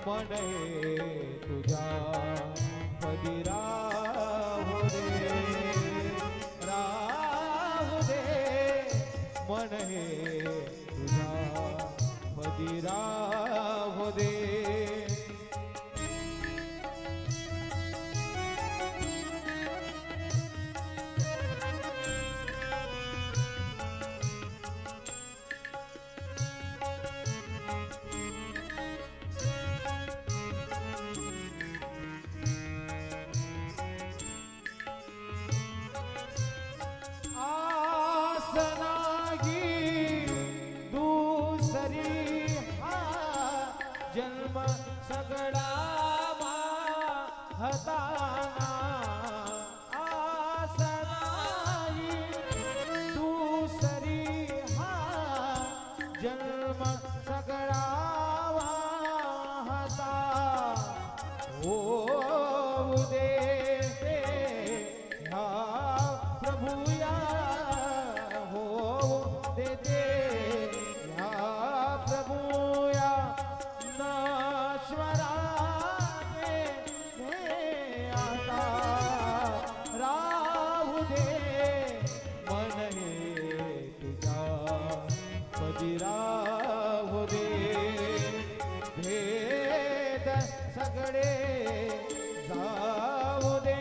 मन हे तुझ्या पदी राहू दे, राहू दे, मन हे तुझ्या पदी राहू दे. जन्म सगळा हताना आस नाही दुसरी हा जन्म सगळा वाहता होऊ दे ह्या प्रभूया होऊ दे ह्या प्रभूया स्वराने हे आता राहू दे, मन हे तुझ्या पदी राहू दे. भेद सगळे जाऊ दे,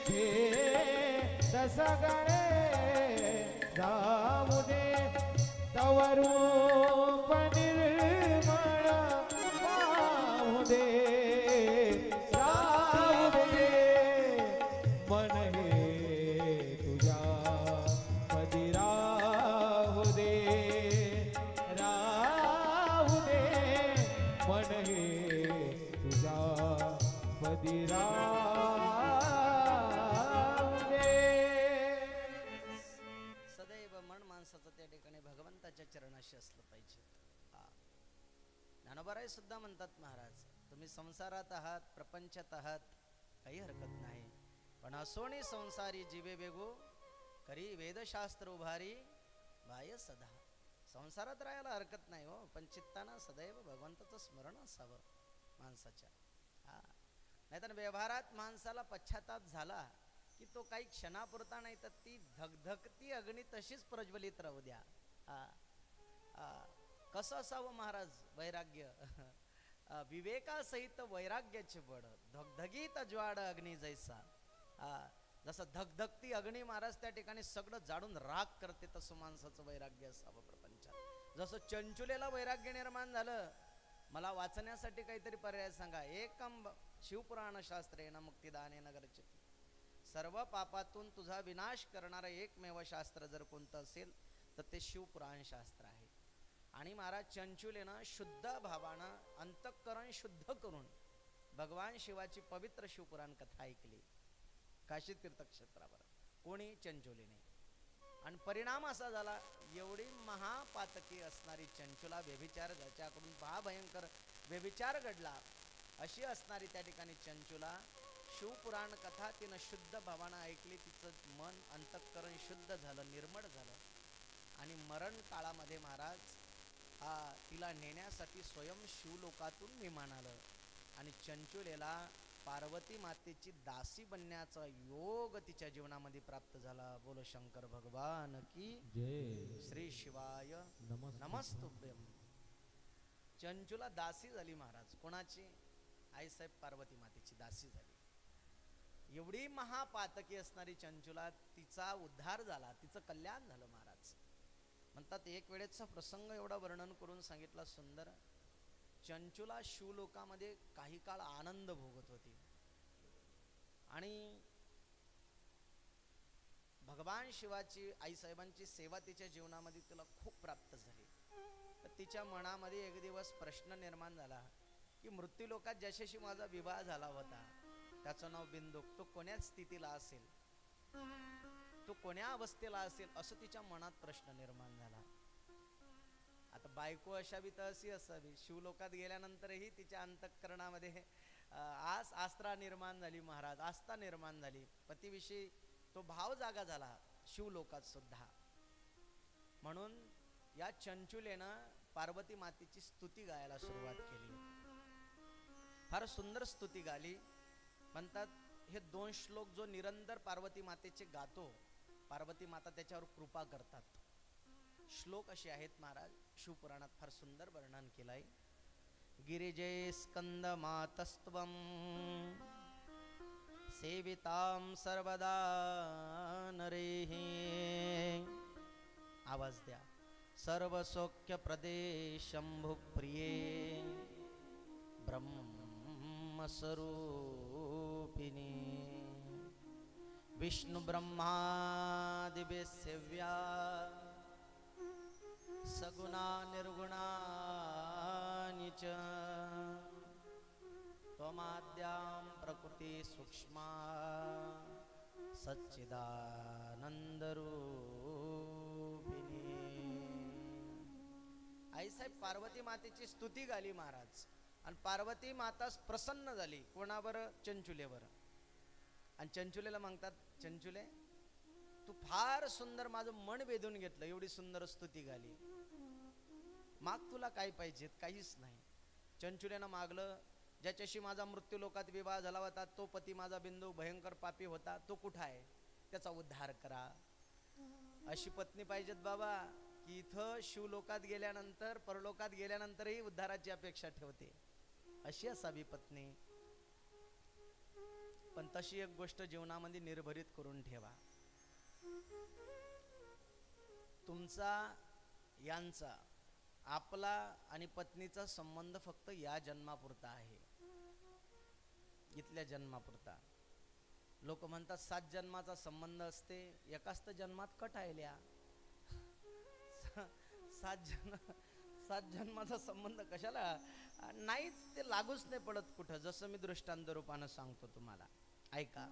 भेद सगळे जाऊ दे, तवरू मन हे तुझ्या पदी राहू दे, राहू दे, मन हे तुझ्या पदी राहू दे. सदैव मन माणसाचं त्या ठिकाणी भगवंताच्या चरणाशी असलं पाहिजे. ज्ञानोबाराय सुद्धा म्हणतात महाराज, तुम्ही संसारात आहात, प्रपंचात आहात, काही हरकत नाही, पण असोनी संसारी जीवे बेगो करी वेदशास्त्र उभारी बाय सदा. संसारात राहायला हरकत नाही हो, पण चित्ताना सदैव भगवंताचं स्मरण असावं माणसाच्या. नाहीतर व्यवहारात माणसाला पश्चाताप झाला की तो काही क्षणापुरता नाही तर ती धगधगती अग्नी तशीच प्रज्वलित राहू द्या. कसं असावं महाराज वैराग्य? विवेकासहित वैराग्याचे बळ, धगधगीत ज्वाड अग्नी जैसा. जसं धगधगती अग्नी महाराज त्या ठिकाणी सगळं जाडून राख करते, तसं माणसाचं वैराग्य असावं प्रपंचात. जसं चंचुलेला वैराग्य निर्माण झालं, मला वाचण्यासाठी काहीतरी पर्याय सांगा. एकम शिवपुराण शास्त्रेण मुक्तिदानेन गरचति. सर्व पापातून तुझा विनाश करणारं एकमेव शास्त्र जर कोणतं असेल तर ते शिवपुराण शास्त्र आहे. आणि महाराज चंचुलेनं शुद्ध भावानं अंतःकरण शुद्ध करून भगवान शिवाची पवित्र शिवपुराण कथा ऐकली काशी तीर्थक्षेत्रावर. कोणी? चंचुलीने. आणि परिणाम असा झाला, एवढी महापातकी असणारी चंचुला व्यभिचार, ज्याच्याकडून महाभयंकर व्यभिचार घडला अशी असणारी त्या ठिकाणी चंचुला शिवपुराण कथा तिनं शुद्ध भावानं ऐकली. तिचं मन अंतःकरण शुद्ध झालं, निर्मळ झालं. आणि मरण काळामध्ये महाराज तिला नेण्यासाठी स्वयं शिवलोकातून विमान आलं आणि चंचुलेला पार्वती मातेची दासी बनण्याचा योग तिच्या जीवनामध्ये प्राप्त झाला. बोलो शंकर भगवान की जय. श्री शिवाय नमस्तुभ्यम. चंचुला दासी झाली महाराज. कोणाची? आईसाहेब पार्वती मातेची दासी झाली. एवढी महापातकी असणारी चंचुला, तिचा उद्धार झाला, तिचं कल्याण झालं महाराज. म्हणतात एक वेळेचा प्रसंग एवढा वर्णन करून सांगितला सुंदर. चंचुला शिवलोकामध्ये काही काळ आनंद भोगत होती आणि भगवान शिवाची आईसाहेबांची सेवा तिच्या जीवनामध्ये तिला खूप प्राप्त झाली. तर तिच्या मनामध्ये एक दिवस प्रश्न निर्माण झाला की मृत्यूलोकात ज्याच्याशी माझा विवाह झाला होता त्याचं नाव बिंदुक, तो कोण्या स्थितीला असेल, तो कोण्या अवस्थेला असेल, असं तिच्या मनात प्रश्न निर्माण झाला. आता बायको अशावी तर अशी असावी. शिवलोकात गेल्यानंतरही तिच्या अंतःकरणामध्ये आस्था निर्माण झाली महाराज, आस्था निर्माण झाली. पतीविषयी तो भाव जागा झाला शिवलोकात सुद्धा. म्हणून या चंचुलेनं पार्वती मातेची स्तुती गायला सुरुवात केली. फार सुंदर स्तुती गाली. म्हणतात हे 2 श्लोक जो निरंतर पार्वती मातेचे गातो, पार्वती माता त्याच्यावर कृपा करतात. श्लोक असे आहेत महाराज, शिवपुराणात फार सुंदर वर्णन केलंय. गिरिजे स्कंद मातस्त्वं सेवितां सर्वदा नरेः. आवाज द्या. सर्व सौख्य प्रदे शंभु प्रिये ब्रह्म स्वरूपिणी विष्णु ब्रह्मादिभि सेव्या सगुणा निर्गुणा च त्वमाद्यां प्रकृति सूक्ष्मा सच्चिदानंदरूपिणी. आईसाहेब पार्वती मातेची स्तुती गाली महाराज. आणि पार्वती माता प्रसन्न झाली. कोणावर? चंचुलेवर. आणि चंचुलेला म्हणतात, चंचुले तू फार सुंदर माझं मन वेधून घेतलं, एवढी सुंदर स्तुती गाली. माग तुला काय पाहिजे? काहीच नाही. चंचुलेनं मागलं, ज्याच्याशी माझा मृत्यू लोकात विवाह झाला होता तो पती माझा बिंदू भयंकर पापी होता, तो कुठं आहे? त्याचा उद्धार करा. अशी पत्नी पाहिजेत बाबा की इथं शिवलोकात गेल्यानंतर परलोकात गेल्यानंतरही उद्धाराची अपेक्षा ठेवते. अशी असावी पत्नी. पण तशी एक गोष्ट जीवनामध्ये निर्भरित करून ठेवा. तुमचा, यांचा, आपला आणि पत्नीचा संबंध फक्त या जन्मापुरता आहे, इथल्या जन्मापुरता. लोक म्हणतात 7 जन्माचा संबंध असते, एकाच तर जन्मात कटायल्या. 7 जन्माचा संबंध कशाला? नाहीच, ते लागूच नाही पडत कुठं. जसं मी दृष्टांत रूपानं सांगतो तुम्हाला, ऐका.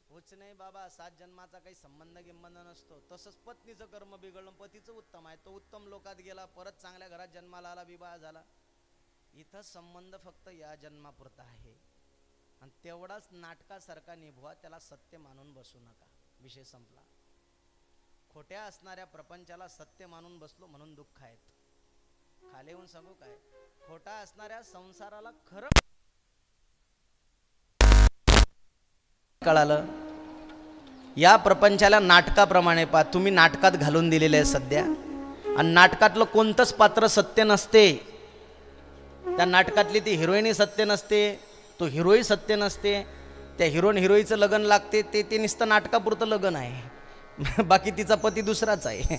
होच नाही बाबा, 7 जन्माचा काही संबंध गिंबंध नसतो. तसंच पत्नीचं कर्म बिघडलं, पतीचं उत्तम आहे, तो उत्तम लोकात गेला, परत चांगल्या घरात जन्माला आला, विवाह झाला. इथं संबंध फक्त या जन्मापुरता आहे. आणि तेवढाच नाटकासारखा निभवा, त्याला सत्य मानून बसू नका. विषय संपला. खोट्या असणाऱ्या प्रपंचाला सत्य मानून बसलो म्हणून दुःख आहेत. खाली येऊन सांगू काय, खोटा असणाऱ्या संसाराला खरं कळालं. या प्रपंचाला नाटकाप्रमाणे पहा. तुम्ही नाटकात घालून दिलेले आहे सध्या. आणि नाटकातलं कोणतंच पात्र सत्य नसते. त्या नाटकातली ती हिरोईनी सत्य नसते, तो हिरोई सत्य नसते. त्या हिरोईन हिरोईचं लग्न लागते, ते नुसतं नाटकापुरतं लग्न आहे, बाकी तिचा पती दुसराच आहे.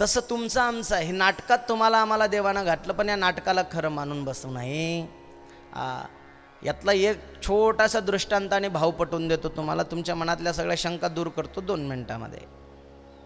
तसं तुमचं आमचं आहे. नाटकात तुम्हाला आम्हाला देवानं घातलं, पण या नाटकाला खरं मानून बसू नये. यातला एक छोटासा दृष्टांताने भाव पटवून देतो तुम्हाला. तुमच्या मनातल्या सगळ्या शंका दूर करतो 2 मिनिटामध्ये,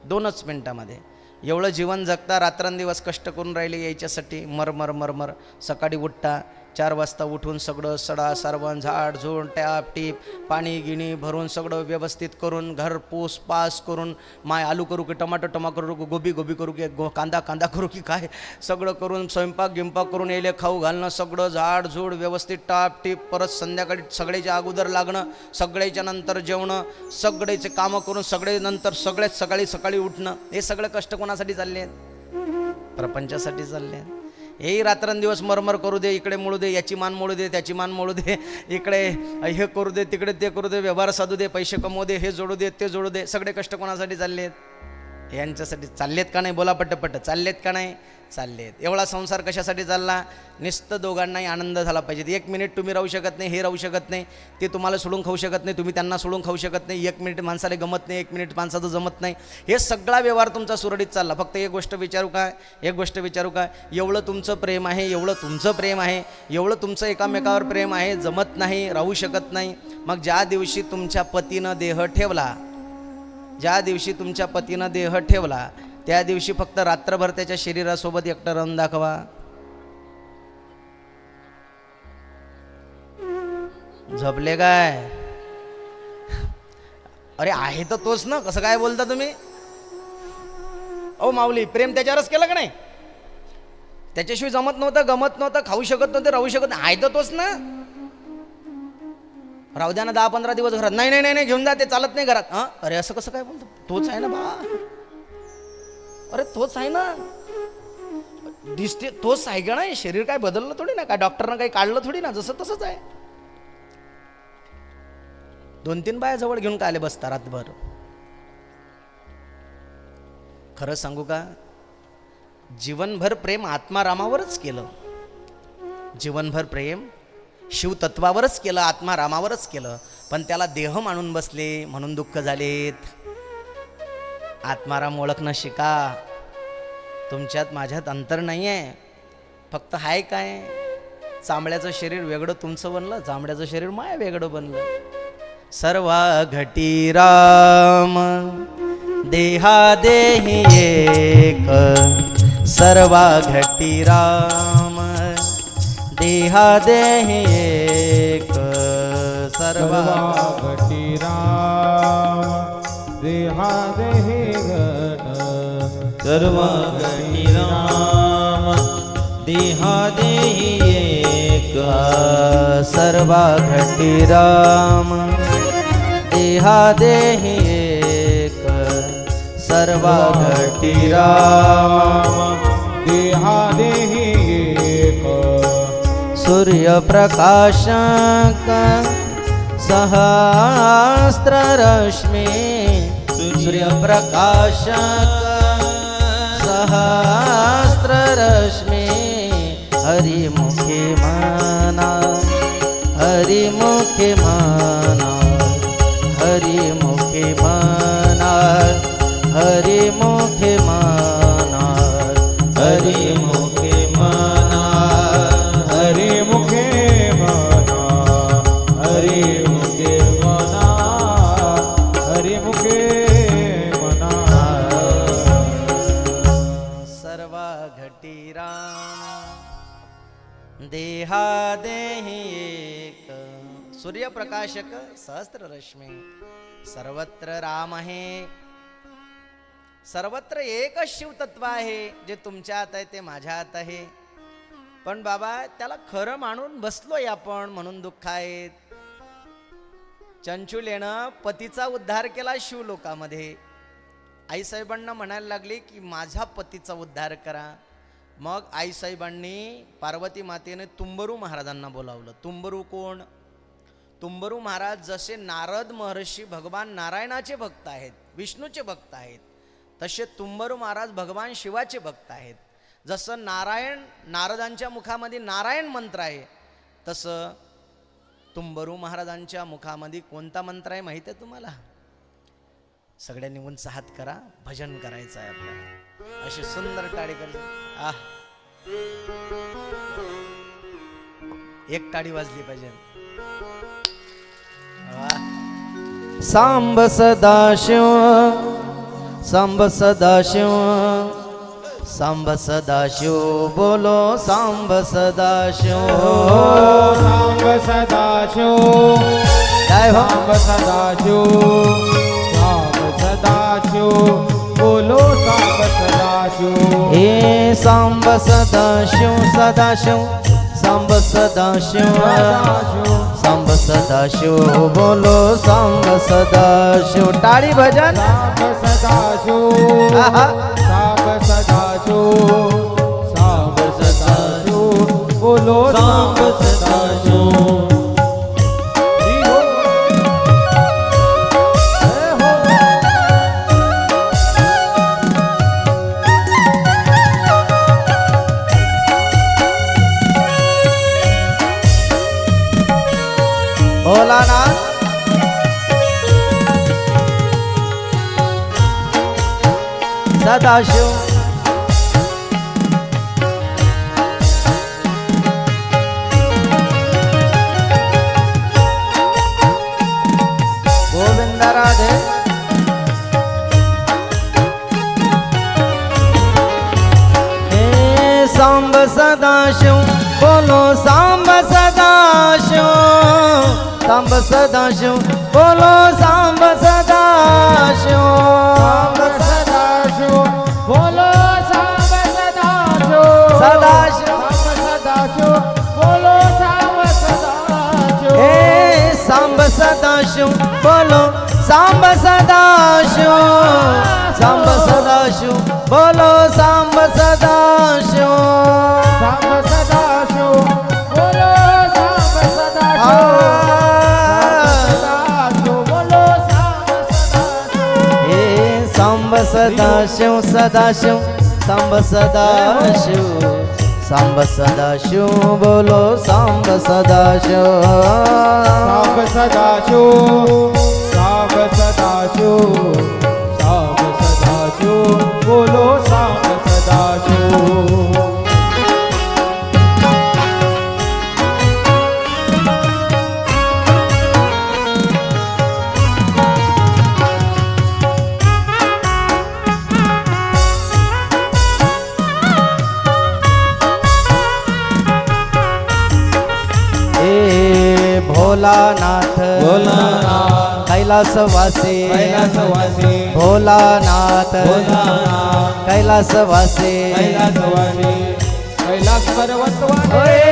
2च मिनिटामध्ये. एवढं जीवन जगता, रात्रंदिवस कष्ट करून राहिले याच्यासाठी, मरमर मरमर. सकाळी उठता, 4 वाजता उठून सगळं सडा सारवण, झाड झुड, टॅप टीप, पाणी गिणी भरून सगळं व्यवस्थित करून, घर पूस पास करून, माय आलू करू की टमाटो करू की गोबी करू की कांदा करू की काय, सगळं करून स्वयंपाक गिंपाक करून यायले खाऊ घालणं, सगळं झाड झूड व्यवस्थित टाप टीप. परत संध्याकाळी सगळ्याच्या अगोदर लागणं, सगळ्याच्या नंतर जेवणं, सगळ्याचे कामं करून सगळे नंतर सगळ्यात सकाळी उठणं. हे सगळं कष्ट कोणासाठी चालले आहेत? प्रपंचासाठी चालले आहेत. हेही रात्रंदिवस मरमर करू दे, इकडे मोडू दे, याची मान मोडू दे, त्याची मान मोडू दे, इकडे हे करू दे, तिकडे ते करू दे, व्यवहार साधू दे, पैसे कमवू दे, हे जोडू दे, ते जोडू दे. सगळे कष्ट कोणासाठी चालले आहेत? यांच्यासाठी चाललेत का नाही? बोला पटपट, चाललेत का नाही? चाललेत. एवढा संसार कशासाठी चालला? नुसतं दोघांनाही आनंद झाला पाहिजे. 1 मिनिट तुम्ही राहू शकत नाही, हे राहू शकत नाही, ते तुम्हाला सोडून खाऊ शकत नाही, तुम्ही त्यांना सोडून खाऊ शकत नाही. 1 मिनिट माणसाला गमत नाही, 1 मिनिट माणसाचं जमत नाही. हे सगळा व्यवहार तुमचा सुरळीत चालला. फक्त एक गोष्ट विचारू काय, एवढं तुमचं प्रेम आहे, एवढं तुमचं प्रेम आहे, एवढं तुमचं एकामेकावर प्रेम आहे, जमत नाही, राहू शकत नाही. मग ज्या दिवशी तुमच्या पतीनं देह ठेवला, त्या दिवशी फक्त रात्रभर त्याच्या शरीरासोबत एकटं राहून दाखवा. झोपले काय? अरे आहे तर तोच ना, कसं काय बोलता तुम्ही? ओ माऊली, प्रेम त्याच्यावरच केलं का नाही? त्याच्याशिवाय जमत नव्हतं, गमत नव्हतं, खाऊ शकत नव्हतं, राहू शकत नाही, आहे तर तोच ना. राहू द्या ना 10-15 दिवस घरात. नाही घेऊन जा, ते चालत नाही घरात. अरे असं कसं काय बोलतो? तोच आहे ना बा. अरे तोच आहे ना, दिसते तोच आहे का नाही? शरीर काय बदललं थोडी ना, काय डॉक्टरनं काही काढलं थोडी ना, जसं तसंच आहे. 2-3 बाया जवळ घेऊन काय आले बसता रातभर? खरं सांगू का, जीवनभर प्रेम आत्मारामावरच केलं. जीवनभर प्रेम शिवतत्वावरच केलं, आत्मारामावरच केलं. पण त्याला देह मानून बसले म्हणून दुःख झालेत. आत्माराम ओळखणं शिका. तुमच्यात माझ्यात अंतर नाही आहे. फक्त हाय काय, चांबड्याचं शरीर वेगळं तुमचं बनलं, चांबड्याचं शरीर माय वेगळं बनलं. सर्वा घटी राम देहा देही एक, सर्वा घटी राम देहा देही एक, सर्वा घटी राम देहा देही घट, सर्व घटी राम देहा देही एक, सर्वा घटी राम देहा देही एक, सर्वा घटी राम देहा देही एक. सूर्यप्रकाशक सहस्त्ररश्मी, सूर्यप्रकाशक सहस्त्ररश्मी, हरिमुखे मना, हरिमुखे मना, हरिमुखे मना, हरिमुखे मना, हरिमुखे मना, हरिमुखे मना, हरिमुखे मना, हरिमुखे मना. सर्वा घटी राम देहा देही एक, सूर्यप्रकाशक सहस्त्ररश्मी. सर्वत्र राम आहे, सर्वत्र एकच शिवतत्व आहे. जे तुमच्या हात आहे ते माझ्या हात आहे. पण बाबा त्याला खरं मानून बसलोय आपण म्हणून दुःख आहेत. चंचुलेनं पतीचा उद्धार केला शिवलोकामध्ये. आईसाहेबांना म्हणायला लागली की माझ्या पतीचा उद्धार करा. मग आईसाहेबांनी पार्वती मातेने तुंबरू महाराजांना बोलावलं. तुंबरू कोण? तुंबरू महाराज जसे नारद महर्षी भगवान नारायणाचे भक्त आहेत, विष्णूचे भक्त आहेत, तसे तुंबरू महाराज भगवान शिवाचे भक्त आहेत. जसं नारदांच्या मुखामध्ये नारायण मंत्र आहे, तसं तुंबरू महाराजांच्या मुखामध्ये कोणता मंत्र आहे माहिती आहे तुम्हाला? सगळ्यांनी उंच हात करा, भजन करायचं आहे आपल्याला. अशी सुंदर टाळी कर. एक टाळी वाजली पाहिजे. सांब सदाशिव, सांब सदाशिव, सांब सदाशिव, बोलो सांब सदाशिव. सांब सदाशिव, काय हो? सांब सदाशिव, सांब सदाशिव, बोलो सांब सदाशिव. हे सांब सदाशिव, सदाशिव, सांब सदाशिव, सांब सदाशिव, बोलो सांब सदाशिव. टाळी भजन. सांब सदाशिव, सांब सदाशिव, सांब सदाशिव, बोलो सांब सदाशिव. भोलानाथ सदाशिव गोविंद राधे हे सांब सदाशिव बोलो सांब सदाशिव सांब सदाशिव बोलो सांब सदाशिव सदाशिव बोलो सांब सदाशिव सदाशिव सदाशिव बोलो सांब सदाशिव हे सांब सदाशिव बोलो सांब सदाशिव सांब सदाशिव बोलो सांब सदाशिव सांब सदाशिव बोलो सांब सदाशिव सदाशिव बोलो सांब सदाशिव हे सांब सदाशिव सदाशिव सांब सदाशिव सांब सदाशिव बोलो सांब सदाशिव सांब सदाशिव सांब सदाशिव सांब सदाशिव बोलो सांब सदाशिव हे भोलानाथ भोलानाथ कैलासवासी कैलासवासी भोलानाथ भोलानाथ कैलासवासी कैलासवासी कैलास पर्वतवासी ओए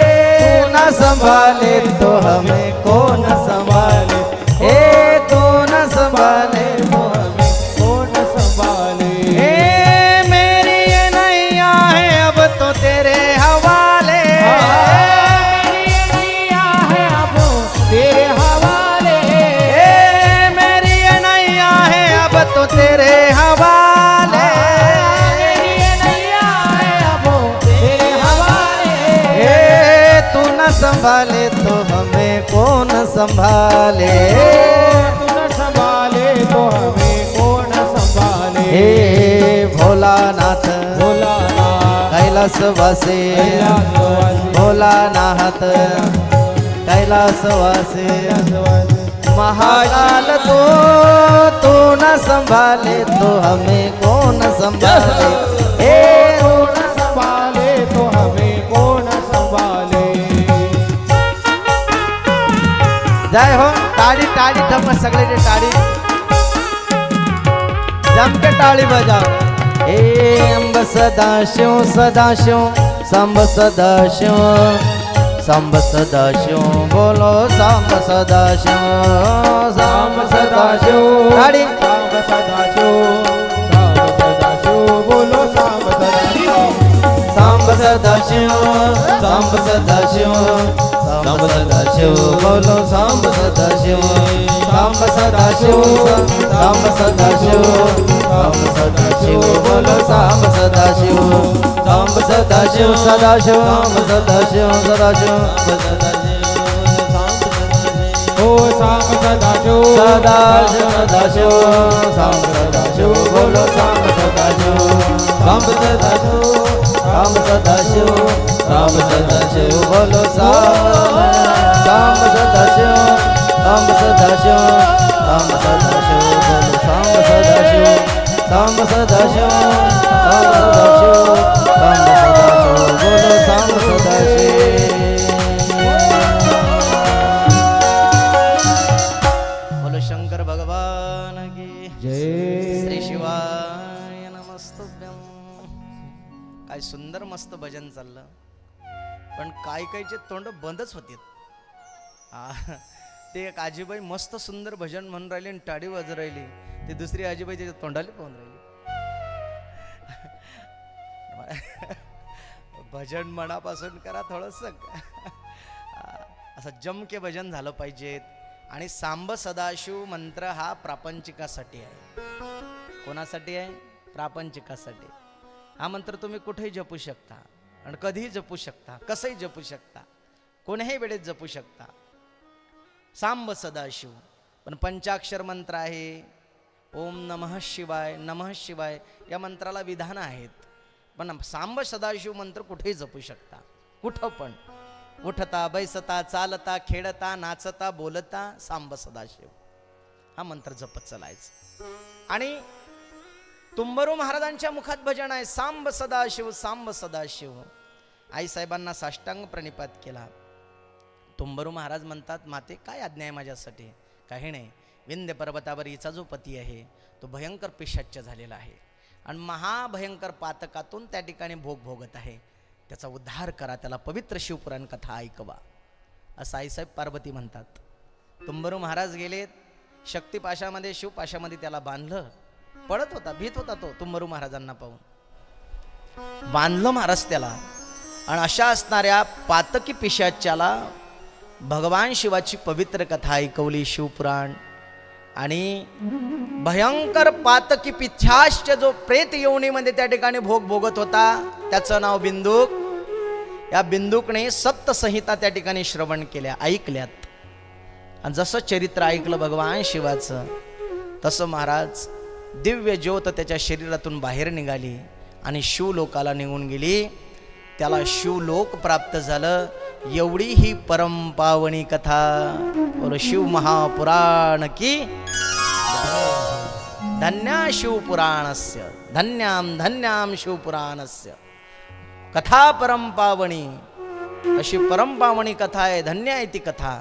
न संभाले तो हमें कौन संभाले हे तू न संभाले तो हमें कौन संभाले हे मेरी ये नैया है अब तो तेरे हवाले तेरे हवाले हे मेरी ये नैया है अब तो तेरे हवाले तेरे हवाले हे तू न संभाले तो हमें कौन संभाले तू न संभाले तो हमें कौन संभाले हे भोलानाथ भोलानाथ कैलासवासी कैलासवासी भोलानाथ कैलासवासी महाकाल तू न संभाले तो हमें कौन संभाले हे तू न संभाले तो हमें कौन संभाले जय हो टाळी टाळी धम सगळे जे टाळी जम के टाळी बजाओ हे अंब सदाशिव सदाशिव सांब सदाशिव सांब सदाशिव बोलो सांब सदाशिव सांब सदाशिव टाळी सांब सदाशिव सांब सदाशिव बोलो सांब सदाशिव सांब सदाशिव सांब सदाशिव सांब सदाशिव बोलो सांब सदाशिव सांब सदाशिव सांब सदाशिव सांब सदाशिव बोलो सांब सदाशिव सांब सदाशिव सदाशिव सांब सदाशिव सदाशिव हो सांब सदाशिव सदाशिव सदाशिव सांब सदाशिव बोलो सांब सदाशिव सांब सदाशिव सांब सदाशिव सांब सदाशिव बोलो सांब सदाशिव सांब सदाशिव सांब सदाशिव बोलो सांब सदाशिव सांब सदाशिव सांब सदाशिव सांब सदाशिव बोलो सांब सदाशिव बोलो शंकर भगवान की जय श्री शिवाय नमस्तुभ्यं. काय सुंदर मस्त भजन चाललं पण काय कायचे तोंड बंदच होते. ते एक आजीबाई मस्त सुंदर भजन म्हणून राहिली आणि टाळी वाजू राहिली. ते दुसरी आजीबाई त्याच्या तोंडाला पाहून राहिली. भजन मनापासून करा थोडंसं. असं जमके भजन झालं पाहिजेत. आणि सांब सदाशिव मंत्र हा प्रापंचिकासाठी आहे. कोणासाठी आहे? प्रापंचिकासाठी. हा मंत्र तुम्ही कुठेही जपू शकता आणि कधीही जपू शकता, कसंही जपू शकता, कोण्याही वेळेत जपू शकता. सांब सदाशिव. पण पंचाक्षर मंत्र आहे. ओम नमः शिवाय, नमः शिवाय या मंत्राला विधान आहेत. पण सांब सदाशिव मंत्र कुठेही जपू शकता, कुठं पण. उठता बैसता चालता खेळता नाचता बोलता सांब सदाशिव हा मंत्र जपत चालायचं. आणि तुंबरू महाराजांच्या मुखात भजन आहे, सांब सदाशिव सांब सदाशिव. आईसाहेबांना साष्टांग प्रणिपात केला. तुंबरू महाराज म्हणतात, माते काय आज्ञा आहे माझ्यासाठी? काही नाही, विंध्य पर्वतावर हिचा जो पती आहे तो भयंकर पिशाच्य झालेला आहे आणि महाभयंकर पातकातून त्या ठिकाणी भोग भोगत आहे. त्याचा उद्धार करा, त्याला पवित्र शिवपुराण कथा ऐकवा, असं आईसाहेब पार्वती म्हणतात. तुंबरू महाराज गेलेत, शक्तिपाशामध्ये शिवपाशामध्ये त्याला बांधलं. पडत होता, भीत होता तो तुंबरू महाराजांना पाहून. बांधलं महाराज त्याला आणि अशा असणाऱ्या पातकी पिशाच्याला भगवान शिवाची पवित्र कथा ऐकवली, शिवपुराण. आणि भयंकर पातकी पिशाच जो प्रेत योनीमध्ये त्या ठिकाणी भोग भोगत होता त्याचं नाव बिंदूक. या बिंदूकने सप्तसंहिता त्या ठिकाणी श्रवण केल्या, ऐकल्यात. आणि जसं चरित्र ऐकलं भगवान शिवाचं तसं महाराज दिव्य ज्योत त्याच्या शरीरातून बाहेर निघाली आणि शिवलोकाला निघून गेली. त्याला शिवलोक प्राप्त झालं. एवढी ही परमपावनी कथा. बोलो शिव महापुराण की धन्या शिवपुराणस्य, धन्याम धन्याम शिवपुराणस्य. कथा परमपावनी, अशी परमपावनी कथा आहे, धन्य आहे ती कथा.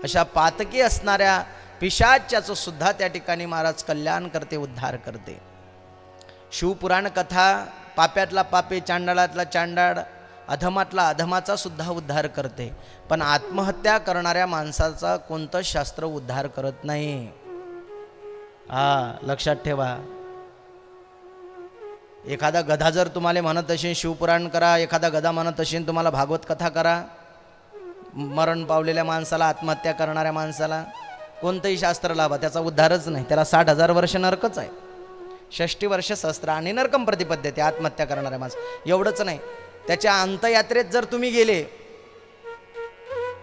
अशा पातकी असणाऱ्या पिशाच्याचं सुद्धा त्या ठिकाणी महाराज कल्याण करते, उद्धार करते. शिवपुराण कथा पाप्यातला पापे, चांडाळातला चांडाळ, अधमातला अधमाचा सुद्धा उद्धार करते. पण आत्महत्या करणाऱ्या माणसाचा कोणतं शास्त्र उद्धार करत नाही. लक्षात ठेवा. एखादा गधा जर तुम्हाला म्हणत असेल शिवपुराण करा, एखादा गधा म्हणत असेल तुम्हाला भागवत कथा करा, मरण पावलेल्या माणसाला, आत्महत्या करणाऱ्या माणसाला कोणतंही शास्त्र लावा, त्याचा उद्धारच नाही. त्याला 60,000 वर्ष नरकच आहे. 60 वर्ष सहस्त्र आणि नरकम प्रतिपद्यते आत्महत्या करणाऱ्या माणसं. एवढंच नाही, त्याच्या अंतयात्रेत जर तुम्ही गेले,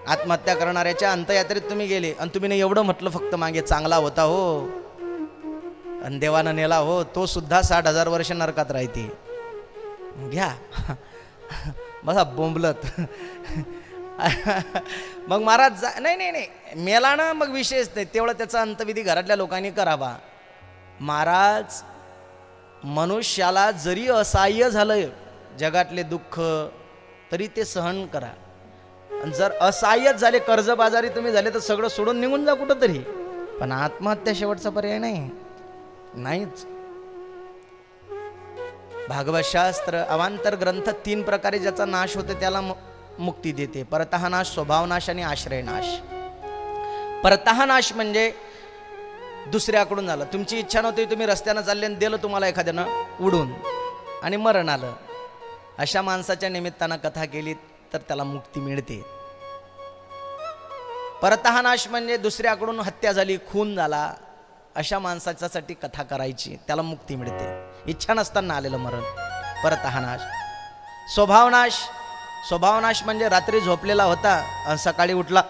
आत्महत्या करणाऱ्याच्या अंतयात्रेत तुम्ही गेले आणि तुम्ही नाही एवढं म्हटलं फक्त मागे चांगला होता हो आणि देवानं नेला हो, तो सुद्धा 60,000 वर्ष नरकात राहते. घ्या बघा बोंबलत. मग महाराज नाही नाही नाही मेला ना, मग विशेष नाही, तेवढं त्याचा अंतविधी घरातल्या लोकांनी करावा. महाराज मनुष्याला जरी असहाय्य झालं जगातले दुःख तरी ते सहन करा. आणि जर असहाय्यच झाले, कर्जबाजारी तुम्ही झाले तर सगळं सोडून निघून जा कुठं तरी. पण आत्महत्या शेवटचा पर्याय नाही, नाहीच. भागवत शास्त्र अवांतर ग्रंथ 3 प्रकारे ज्याचा नाश होते त्याला मुक्ती देते. परतः नाश, स्वभावनाश आणि आश्रयनाश. परतः नाश म्हणजे दुसऱ्याकडून झालं. तुमची इच्छा नव्हती, तुम्ही रस्त्यानं चालले आणि दिलं तुम्हाला एखाद्यानं उडून आणि मरण आलं. अशा माणसाच्या निमित्तानं कथा केली तर त्याला मुक्ती मिळते. परतः नाश म्हणजे दुसऱ्याकडून हत्या झाली, खून झाला, अशा माणसाच्यासाठी कथा करायची, त्याला मुक्ती मिळते. इच्छा नसताना आलेलं मरण, परतः नाश. स्वभावनाश, स्वभावनाश म्हणजे रात्री झोपलेला होता आणि सकाळी उठला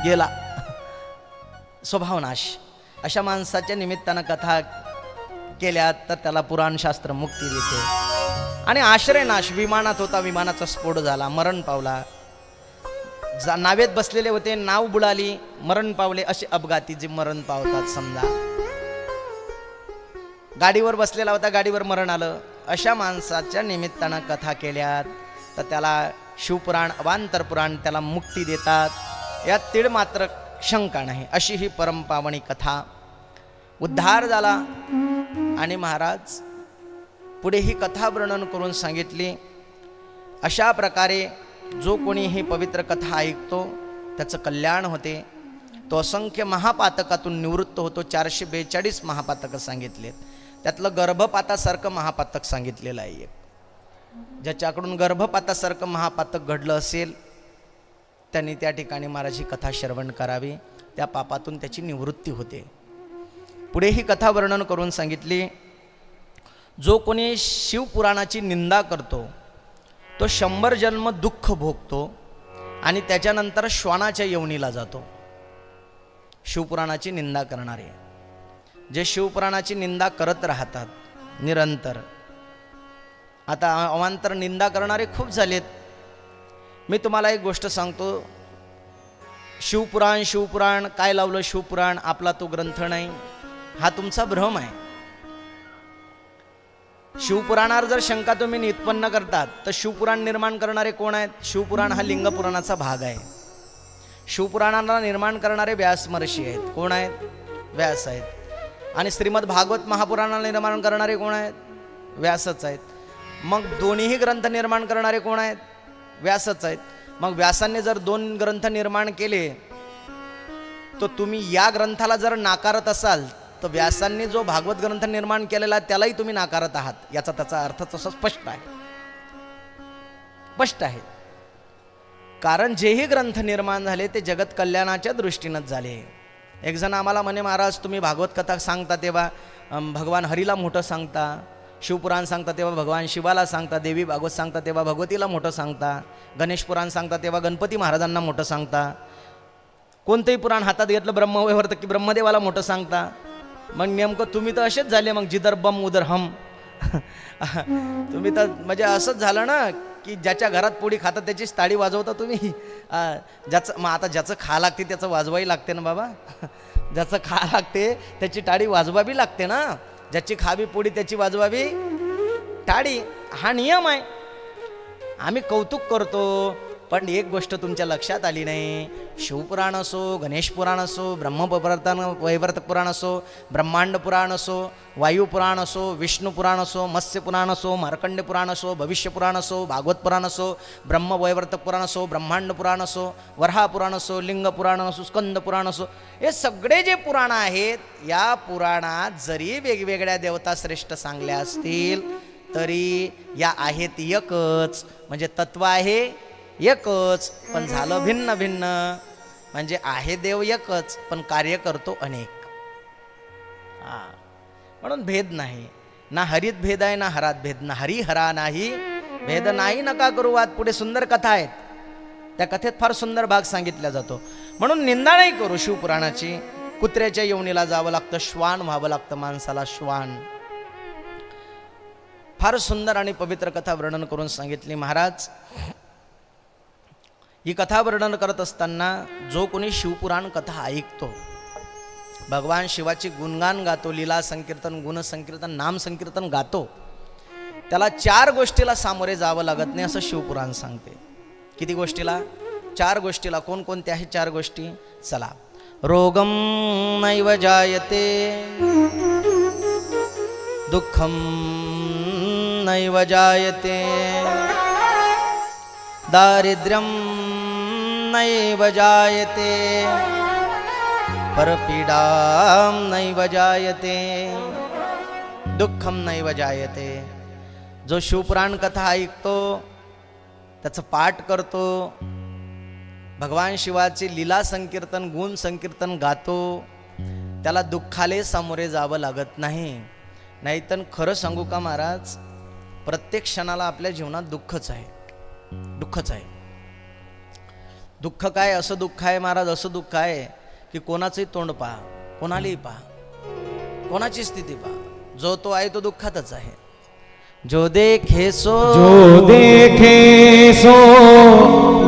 गेला, स्वभावनाश. अशा माणसाच्या निमित्तानं कथा केल्या तर त्याला पुराणशास्त्र मुक्ती देते. आणि आश्रयनाश, विमानात होता, विमानाचा स्फोट झाला, मरण पावला. नावेत बसलेले होते, नाव बुडाली, मरण पावले. असे अपघाती जे मरण पावतात, समजा गाडीवर बसलेला होता, गाडीवर मरण आलं, अशा माणसाच्या निमित्तानं कथा केल्यात तर त्याला शिवपुराण अवांतर पुराण त्याला मुक्ती देतात. यात तीळ मात्र शंका नाही. अशी ही परमपावनी कथा. उद्धार झाला. आणि महाराज पुढे ही कथा वर्णन करून सांगितली. अशा प्रकारे जो कोणी ही पवित्र कथा ऐकतो त्याचं कल्याण होते. तो असंख्य महापातकातून निवृत्त होतो. 442 महापातकं सांगितलेत. त्यातलं गर्भपातासारखं महापातक सांगितलेलं आहे. ज्याच्याकडून गर्भपातासारखं महापातक घडलं असेल त्यांनी त्या ठिकाणी महाराज ही कथा श्रवण करावी, त्या पापातून त्याची निवृत्ती होते. पुढे ही कथा वर्णन करून सांगितली. जो कोणी शिवपुराणाची निंदा करतो तो 100 जन्म दुःख भोगतो आणि त्याच्यानंतर श्वानाच्या यवनीला जातो. शिवपुराणाची निंदा करणारे, जे शिवपुराणाची निंदा करत राहतात निरंतर. आता अवांतर निंदा करणारे खूप झालेत. मी तुम्हाला एक गोष्ट सांगतो, शिवपुराण काय लावलं शिवपुराण, आपला तो ग्रंथ नाही, हा तुमचा भ्रम आहे. शिवपुराणावर जर शंका तुम्ही नित्पन्न करतात तर शिवपुराण निर्माण करणारे कोण आहेत? शिवपुराण हा लिंग पुराणाचा भाग आहे. शिवपुराणाला निर्माण करणारे व्यास महर्षी आहेत. कोण आहेत? व्यास आहेत. आणि श्रीमद भागवत महापुराणाला निर्माण करणारे कोण आहेत? व्यासच आहेत. मग दोन्हीही ग्रंथ निर्माण करणारे कोण आहेत? व्यासच आहेत. मग व्यासांनी जर 2 ग्रंथ निर्माण केले तर तुम्ही या ग्रंथाला जर नाकारत असाल तर व्यासांनी जो भागवत ग्रंथ निर्माण केलेला त्यालाही तुम्ही नाकारत आहात. याचा त्याचा अर्थ तसा स्पष्ट आहे, स्पष्ट आहे. कारण जेही ग्रंथ निर्माण झाले ते जगत कल्याणाच्या दृष्टीनंच झाले. एक जण आम्हाला म्हणे, महाराज तुम्ही भागवत कथा सांगता तेव्हा भगवान हरीला मोठं सांगता, शिवपुराण सांगता तेव्हा भगवान शिवाला सांगता, देवी भागवत सांगता तेव्हा भगवतीला मोठं सांगता, गणेश पुराण सांगता तेव्हा गणपती महाराजांना मोठं सांगता, कोणतंही पुराण हातात घेतलं ब्रह्मवैवर्त की ब्रह्मदेवाला मोठं सांगता. मग नेमकं तुम्ही तर असेच झाले, मग जिधर बम उधर हम. तुम्ही तर म्हणजे असंच झालं ना की ज्याच्या घरात पोळी खातात त्याचीच ताळी वाजवता तुम्ही. ज्याचं मग आता ज्याचं खा लागते त्याचं वाजवाही लागते ना बाबा. ज्याचं खा लागते त्याची टाळी वाजवावी लागते ना. ज्याची खावी पोळी त्याची वाजवावी टाळी, हा नियम आहे. आम्ही कौतुक करतो, पण एक गोष्ट तुमच्या लक्षात आली नाही. शिवपुराण असो, गणेश पुराण असो, वैवर्तक पुराण असो, ब्रह्मांड पुराण असो, वायू पुराण असो, विष्णू पुराण असो, मत्स्य पुराण असो, मार्कंड पुराण असो, भविष्य पुराण असो, भागवत पुराण असो, वैवर्तक पुराण असो, ब्रह्मांड पुराण असो, वराह पुराण असो, लिंग पुराण असो, स्कंद पुराण असो, हे सगळे जे पुराण आहेत, या पुराणात जरी वेगवेगळ्या देवता श्रेष्ठ सांगल्या असतील तरी या आहेत एकच. म्हणजे तत्व आहे एकच, पण झालं भिन्न भिन्न. म्हणजे आहे देव एकच पण कार्य करतो अनेक. म्हणून भेद नाही ना. हरीत भेद आहे ना हरात भेद. ना हरी हरा नाही भेद नाही नका करू वाद. पुढे सुंदर कथा आहेत, त्या कथेत फार सुंदर भाग सांगितला जातो. म्हणून निंदा नाही करू शिवपुराणाची. कुत्र्याच्या यवनीला जावं लागतं, श्वान व्हावं लागतं माणसाला, श्वान. फार सुंदर आणि पवित्र कथा वर्णन करून सांगितली महाराज. ही कथा वर्णन करत असताना जो कोणी शिवपुराण कथा ऐकतो, भगवान शिवाची गुणगान गातो, लीला संकीर्तन, गुण संकीर्तन, नाम संकीर्तन गातो, त्याला 4 गोष्टीला सामोरे जावं लागत नाही असं शिवपुराण सांगते. किती गोष्टीला? 4 गोष्टीला. कोणकोणत्या आहेत 4 गोष्टी? चला. रोगम नैव जायते, दुःखम नैव जायते, दारिद्र्यम नैव जायते, परपीडाम नैव जायते, दुःखम नैव जायते. जो शिवपुराण कथा ऐकतो, त्याचं पाठ करतो, भगवान शिवाची लीला संकीर्तन, गुण संकीर्तन गातो, त्याला दुःखाले सामोरे जावं लागत नाही. नाहीतर खरं सांगू का महाराज, प्रत्येक क्षणाला आपल्या जीवनात दुःखच आहे, दुःखच आहे. दुःख काय? असं दुःख आहे महाराज, असं दुःख आहे की कोणाचंही तोंड पहा, कोणालाही पहा, कोणाची स्थिती पहा, जो तो आहे तो दुःखातच आहे. जो देखे सो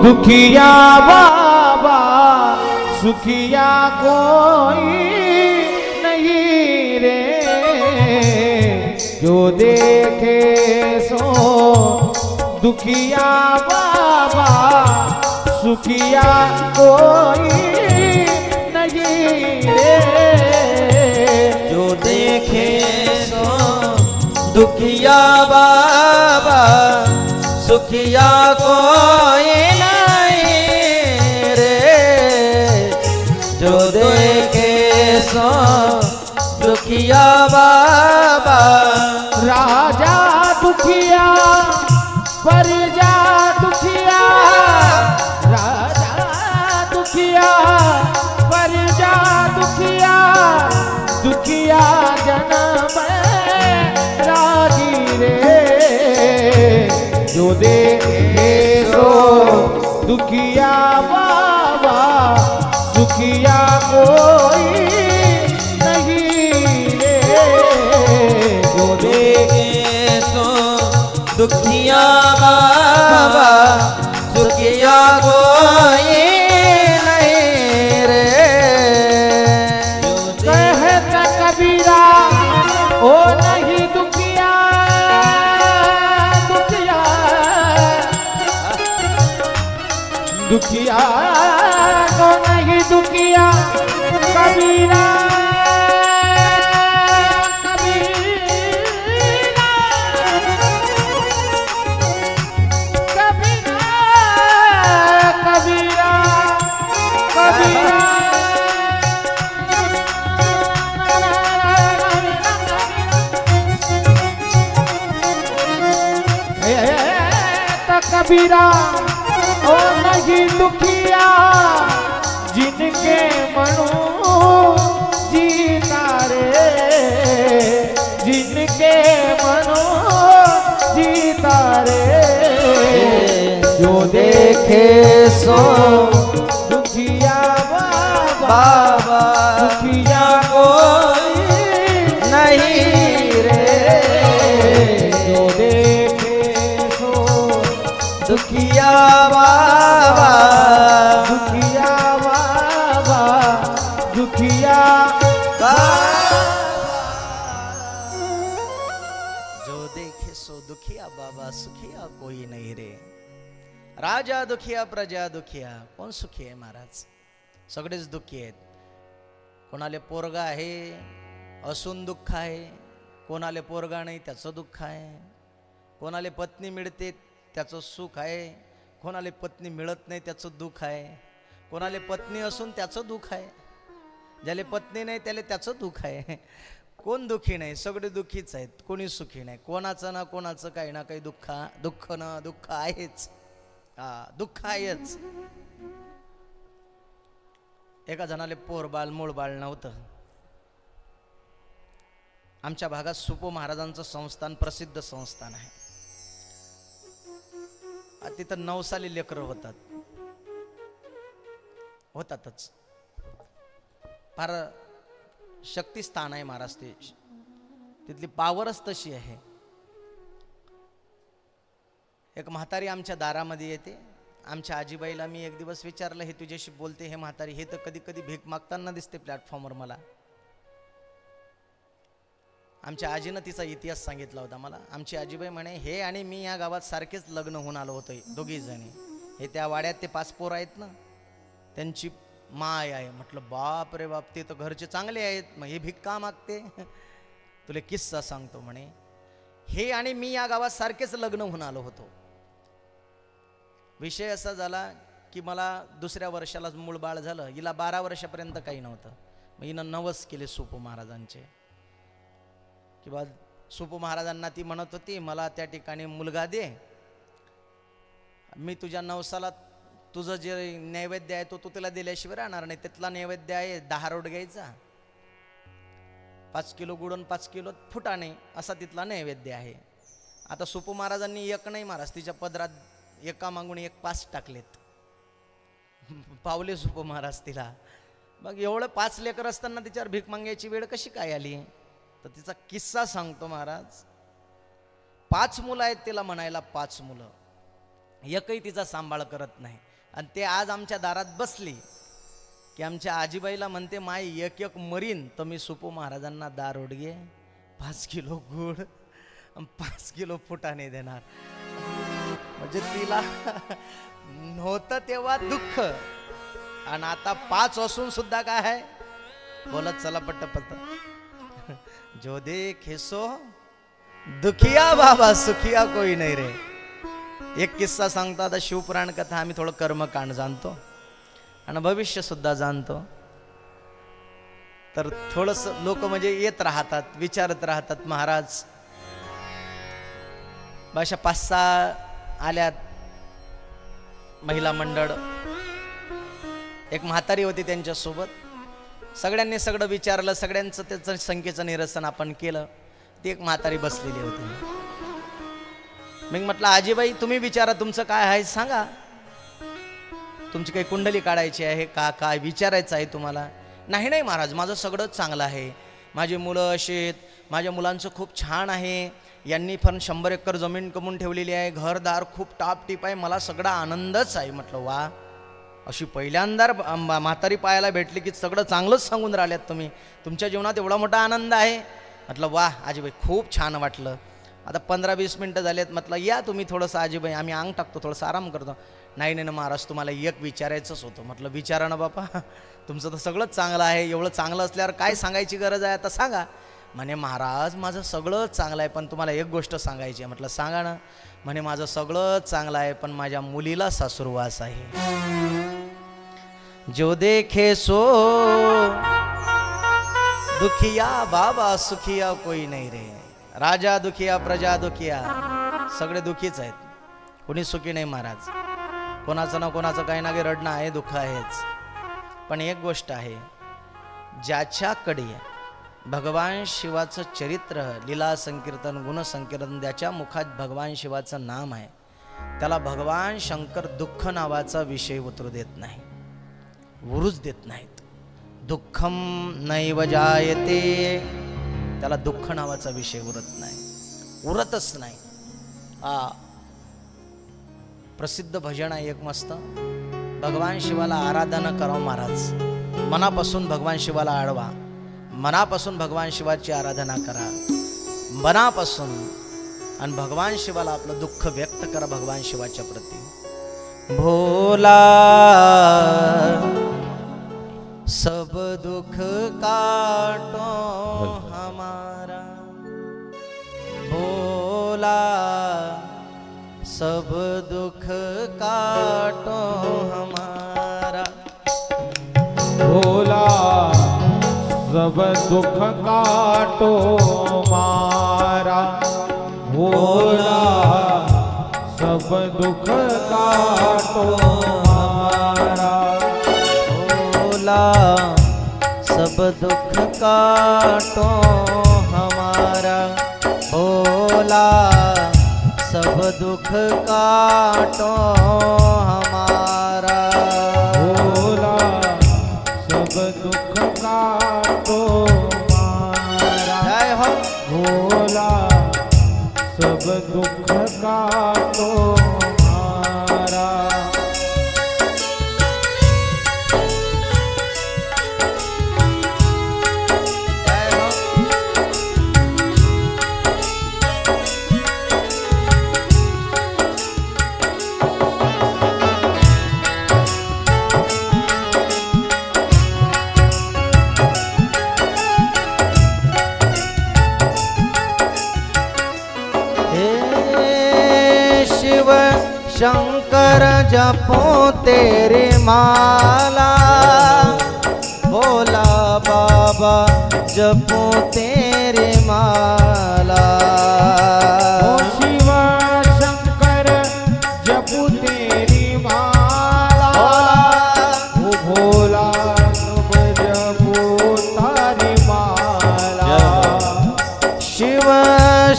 दुखिया बाबा, सुखिया कोई नहीं रे. जो देखे सो दुखिया बाबा, सुखिया कोई नहीं रे. जो देखे सो दुखिया बाबा, सुखिया कोई नहीं रे. जो देखे सो दुखिया बाबा, राजा दुखिया प्रजा दुखिया, राजा दुखिया प्रजा दुखिया, दुखिया जन्म राजी रे. जो देखे सो दुखिया बाबा दुखिया कोई नहीं रे जो देखे सो दुखिया बाबा दुखिया कोई नहीं रे कहता कबीरा ओ नहीं दुखिया दुखिया दुखिया को नहीं दुखिया कबीरा कबीरा कबीरा कबीरा कबीरा कबीरा ओ नहीं दुखिया जिनके मनो जीता रे जिनके मनो जीता रे जो देखे सो दुखिया बाबा बाबा दुखिया कोई नहीं रे जो देखे सो दुखिया बाबा दुखिया बाबा दुखिया जो देखे सो दुखिया बाबा सुखिया कोई नहीं रे राजा दुखिया प्रजा दुखिया कोण सुखी आहे महाराज सगळेच दुःखी आहेत कोणाले पोरगा आहे असून दुःख आहे कोणाले पोरगा नाही त्याचं दुःख आहे कोणाले पत्नी मिळते त्याचं सुख आहे कोणाले पत्नी मिळत नाही त्याचं दुःख आहे कोणाले पत्नी असून त्याचं दुःख आहे ज्याले पत्नी नाही त्याला त्याचं दुःख आहे कोण दुःखी नाही सगळे दुःखीच आहेत कोणी सुखी नाही कोणाचं ना कोणाचं काही ना काही दुःख आहेच दुःख आहेच एका जणाले पोर बाळ मूळ बाळ नव्हतं आमच्या भागात सुपो महाराजांचं संस्थान प्रसिद्ध संस्थान आहे तिथं 9 साली लेकरं होतातच फार शक्तिस्थान आहे महाराज ते तिथली पावरच तशी आहे एक म्हातारी आमच्या दारामध्ये येते आमच्या आजीबाईला मी एक दिवस विचारलं हे तुझ्याशी बोलते हे म्हातारी हे तर कधी कधी भीक मागताना दिसते प्लॅटफॉर्मवर मला आमच्या आजीनं तिचा इतिहास सांगितला होता मला आमची आजीबाई म्हणे हे आणि मी या गावात सारखेच लग्न होऊन आलो होतो दोघी जणी हे त्या वाड्यात ते 5 पोरं आहेत ना त्यांची माय आहे म्हटलं बाप रे बाप ते तर घरचे चांगले आहेत मग हे भीक का मागते तुला किस्सा सांगतो म्हणे हे आणि मी या गावात सारखेच लग्न होऊन आलो होतो विषय असा झाला की मला दुसऱ्या वर्षालाच मूळ बाळ झालं हिला 12 वर्षापर्यंत काही नव्हतं मग हिनं नवस केले सुपो महाराजांचे किंवा सुपो महाराजांना ती म्हणत होती मला त्या ठिकाणी मुलगा दे मी तुझ्या नवसाला तुझं जे नैवेद्य आहे तो तू तिला दिल्याशिवाय राहणार नाही तिथला नैवेद्य आहे 10 रोड घ्यायचा 5 किलो गुड आणि 5 किलो फुटाणे असा तिथला नैवेद्य आहे आता सुपो महाराजांनी एक नाही महाराज तिच्या पदरात एका मागून एक 5 टाकलेत पावले सुपो महाराज तिला मग एवढं 5 लेकर असताना तिच्यावर भीक मागायची वेळ कशी काय आली तर तिचा किस्सा सांगतो महाराज 5 मुलं आहेत तिला म्हणायला 5 मुलं एकही तिचा सांभाळ करत नाही आणि ते आज आमच्या दारात बसली की आमच्या आजीबाईला म्हणते माई एक मरीन तर मी सुपो महाराजांना दार ओढगे 5 किलो गुळ 5 किलो फुटाणे देणार म्हणजे तिला नव्हतं तेव्हा दुःख आणि आता 5 असून सुद्धा काय आहे बोलत चला पट्ट जो देखे सो दुखिया बाबा सुखिया कोई नाही रे एक किस्सा सांगतो आता शिवपुराण कथा आम्ही थोडं कर्मकांड जाणतो आणि भविष्य सुद्धा जाणतो तर थोडस लोक म्हणजे येत राहतात विचारत राहतात महाराज अशा 5-6 आल्यात महिला मंडळ एक म्हातारी होती त्यांच्यासोबत सगळ्यांनी सगळं विचारलं सगळ्यांचं त्याचं शंकेचं निरसन आपण केलं ती एक म्हातारी बसलेली होती मी म्हटलं आजीबाई तुम्ही विचारा तुमचं काय आहे सांगा तुमची काही कुंडली काढायची आहे का, काय विचारायचं आहे तुम्हाला? नाही नाही महाराज, माझं सगळंच चांगलं आहे, माझी मुलं अशी आहेत, माझ्या मुलांचं खूप छान आहे, यांनी पण 100 एकर जमीन कमवून ठेवलेली आहे, घरदार खूप टापटीप आहे, मला सगळा आनंदच आहे. म्हटलं वा, अशी पहिल्यांदा म्हातारी पायाला भेटली की सगळं चांगलंच सांगून राहिल्यात तुम्ही, तुमच्या जीवनात एवढा मोठा आनंद आहे. म्हटलं वा आजीबाई, खूप छान वाटलं. आता 15-20 मिनटं झालेत. म्हटलं या तुम्ही थोडंसं आजीबाई, आम्ही अंग टाकतो, थोडंसं आराम करतो. नाही नाही ना महाराज, तुम्हाला एक विचारायचंच होतं. म्हटलं विचारा ना बापा, तुमचं तर सगळंच चांगलं आहे, एवढं चांगलं असल्यावर काय सांगायची गरज आहे, आता सांगा. म्हणे महाराज माझं सगळंच चांगलं आहे, पण तुम्हाला एक गोष्ट सांगायची आहे. म्हटलं सांगा ना. म्हणे माझं सगळंच चांगलं आहे, पण माझ्या मुलीला सासुरवास आहे. जो देखे सो दुखिया बाबा, सुखिया कोई नाही रे. राजा दुखिया, प्रजा दुखिया, सगळे दुखीच आहेत, कोणी सुखी नाही महाराज. कोणाचं ना कोणाचं काही ना काही रडणं आहे, दुःख आहेच. पण एक गोष्ट आहे, ज्याच्याकडे भगवान शिवाचं चरित्र, लीला संकीर्तन, गुणसंकीर्तन, ज्याच्या मुखात भगवान शिवाचं नाम आहे, त्याला भगवान शंकर दुःख नावाचा विषय उतरू देत नाही, उरूच देत नाहीत. दुःखम नैव जायते, त्याला दुःख नावाचा विषय उरत नाही, उरतच नाही. प्रसिद्ध भजन आहे एक मस्त, भगवान शिवाला आराधना करा महाराज, मनापासून भगवान शिवाला आडवा, मनापासून भगवान शिवाची आराधना करा, मनापासून, आणि भगवान शिवाला आपलं दुःख व्यक्त करा भगवान शिवाच्या प्रती. भोला सब दुख काटो हमारा, भोला सब दुख काटो हमारा, भोला सब दुख काटो मारा, भोला सब दुख काटो हमारा, भोला सब दुख काटो हमारा, भोला सब दुख काटो हमारा, भोला सब दुख काटो मारा. जय हो. भोला सब दुख काटो मारा. जय हो. शिव शंकर जपो तेरी माला, भोला बाबा जपो तेरी माला. ओ शिव शंकर जपू तेरी माला, ओ भोला सब जपू तारी माला. शिव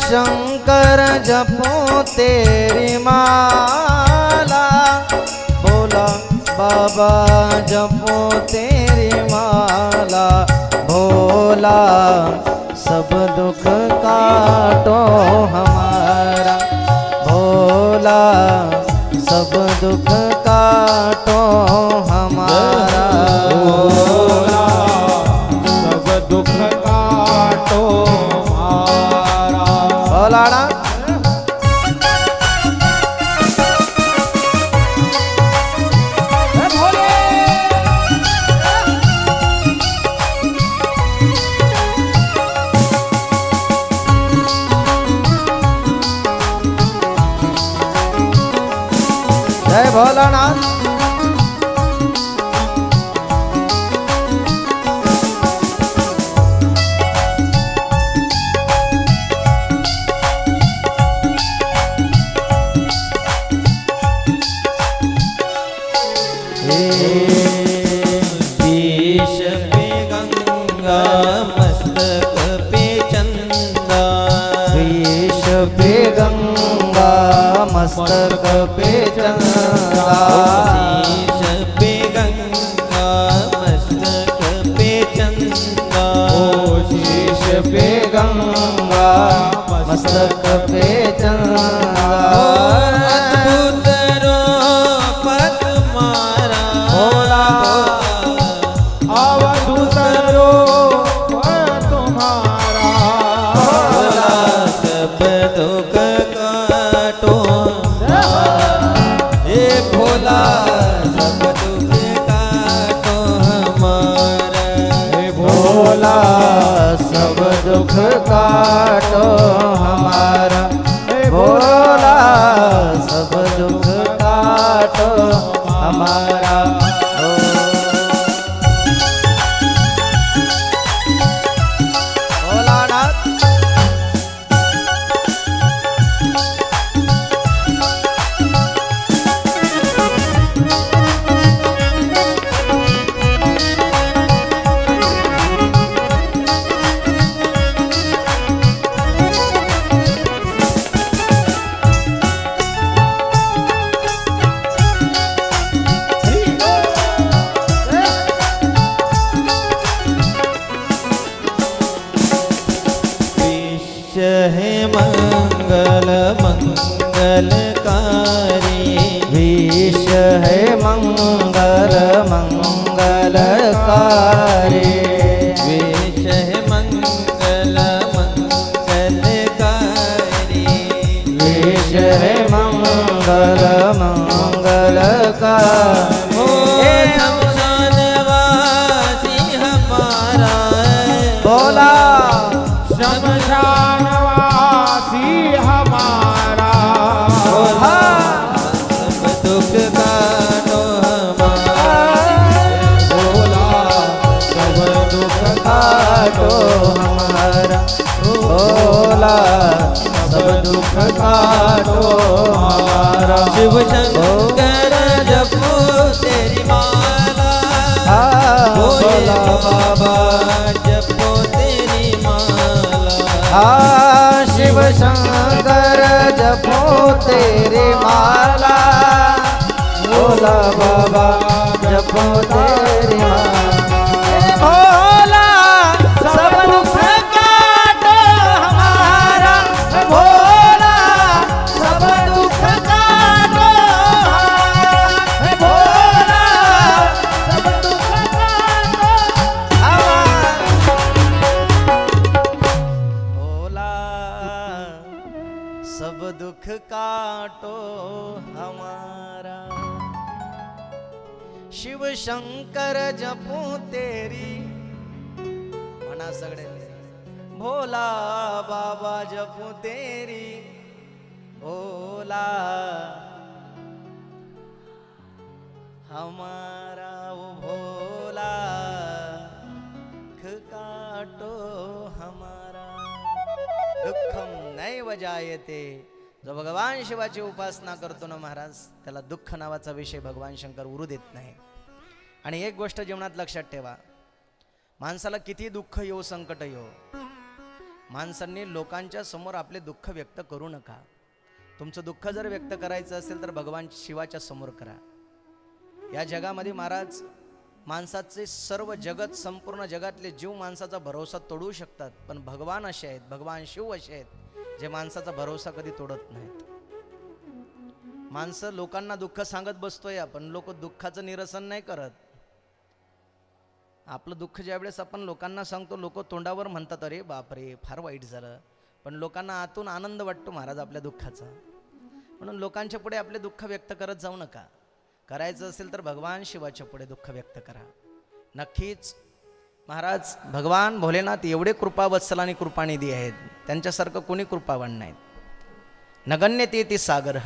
शंकर जपो तेरी माला, भोला बाबा जपो तेरी माला, भोला सब दुख काटो हमारा, भोला सब दुख काटो हमारा. भोला सब दुख काटो मारा. भोला ना. जय भोलानाथ. शीश पे गंगा मस्तक पे चंदा, शीश पे गंगा मस्तक पे चंदा, शीश पे चंदा अद्भुत रूप तुम्हारा भोला अवधूत रूप तुम्हारा भोला सब दुख काटो हे भोला सब दुख काटो हमारा हे भोला सब दुख काटो हमारा भोला सब दुख काटो हमारा भोलानाथ विश्व है मंगल मंगलकारी विश्व है मंगल मंगलकारी विश्व है मंगल मंगलकारी विश्व है मंगल मंगलकारी ओ शमशानवासी हमारा भोला शमशानवासी हमारा भोला सब दुख काटो हमारा भोला सब दुख काटो हमारा भोला सब दुख काटो हमारा शिव शंकर जपो तेरी माला भोला बाबा जपो तेरी माला शिव शंकर जपो तेरी माला भोला बाबा जपो तेरी माला भोला सब दुख काटो हमारा भोला सब दुख काटो हमारा भोला सब दुख काटो हमारा भोला सब दुख काटो हमारा शिव शंकर जपू तेरी म्हणा सगळे भोला बाबा जपू तेरी भोला हमारा वो भोला दुख काटो हमारा दुःखम नैव जायते जो भगवान शिवाची उपासना करतो ना महाराज त्याला दुःख नावाचा विषय भगवान शंकर उरू देत नाही. आणि एक गोष्ट जीवनात लक्षात ठेवा, माणसाला किती दुःख येऊ संकट येऊ, माणसांनी लोकांच्या समोर आपले दुःख व्यक्त करू नका. तुमचं दुःख जर व्यक्त करायचं असेल तर भगवान शिवाच्या समोर करा. या जगामध्ये महाराज माणसाचे सर्व जगत, संपूर्ण जगातले जीव माणसाचा भरोसा तोडू शकतात, पण भगवान असे आहेत, भगवान शिव असे आहेत जे माणसाचा भरोसा कधी तोडत नाहीत. माणसं लोकांना दुःख सांगत बसतोय आपण, लोक दुःखाचं निरसन नाही करत. आपलं दुःख ज्यावेळेस आपण लोकांना सांगतो, लोक तोंडावर म्हणतात अरे बापरे फार वाईट झालं, पण लोकांना आतून आनंद वाटतो महाराज आपल्या दुःखाचा. म्हणून लोकांच्या पुढे आपले दुःख व्यक्त करत जाऊ नका. करायचं असेल तर भगवान शिवाच्या पुढे दुःख व्यक्त करा. नक्कीच महाराज भगवान भोलेनाथ एवढे कृपावत्सल आणि कृपानिधी आहेत, त्यांच्यासारखं कोणी कृपावान नाहीत. नगण्यते ती सागर,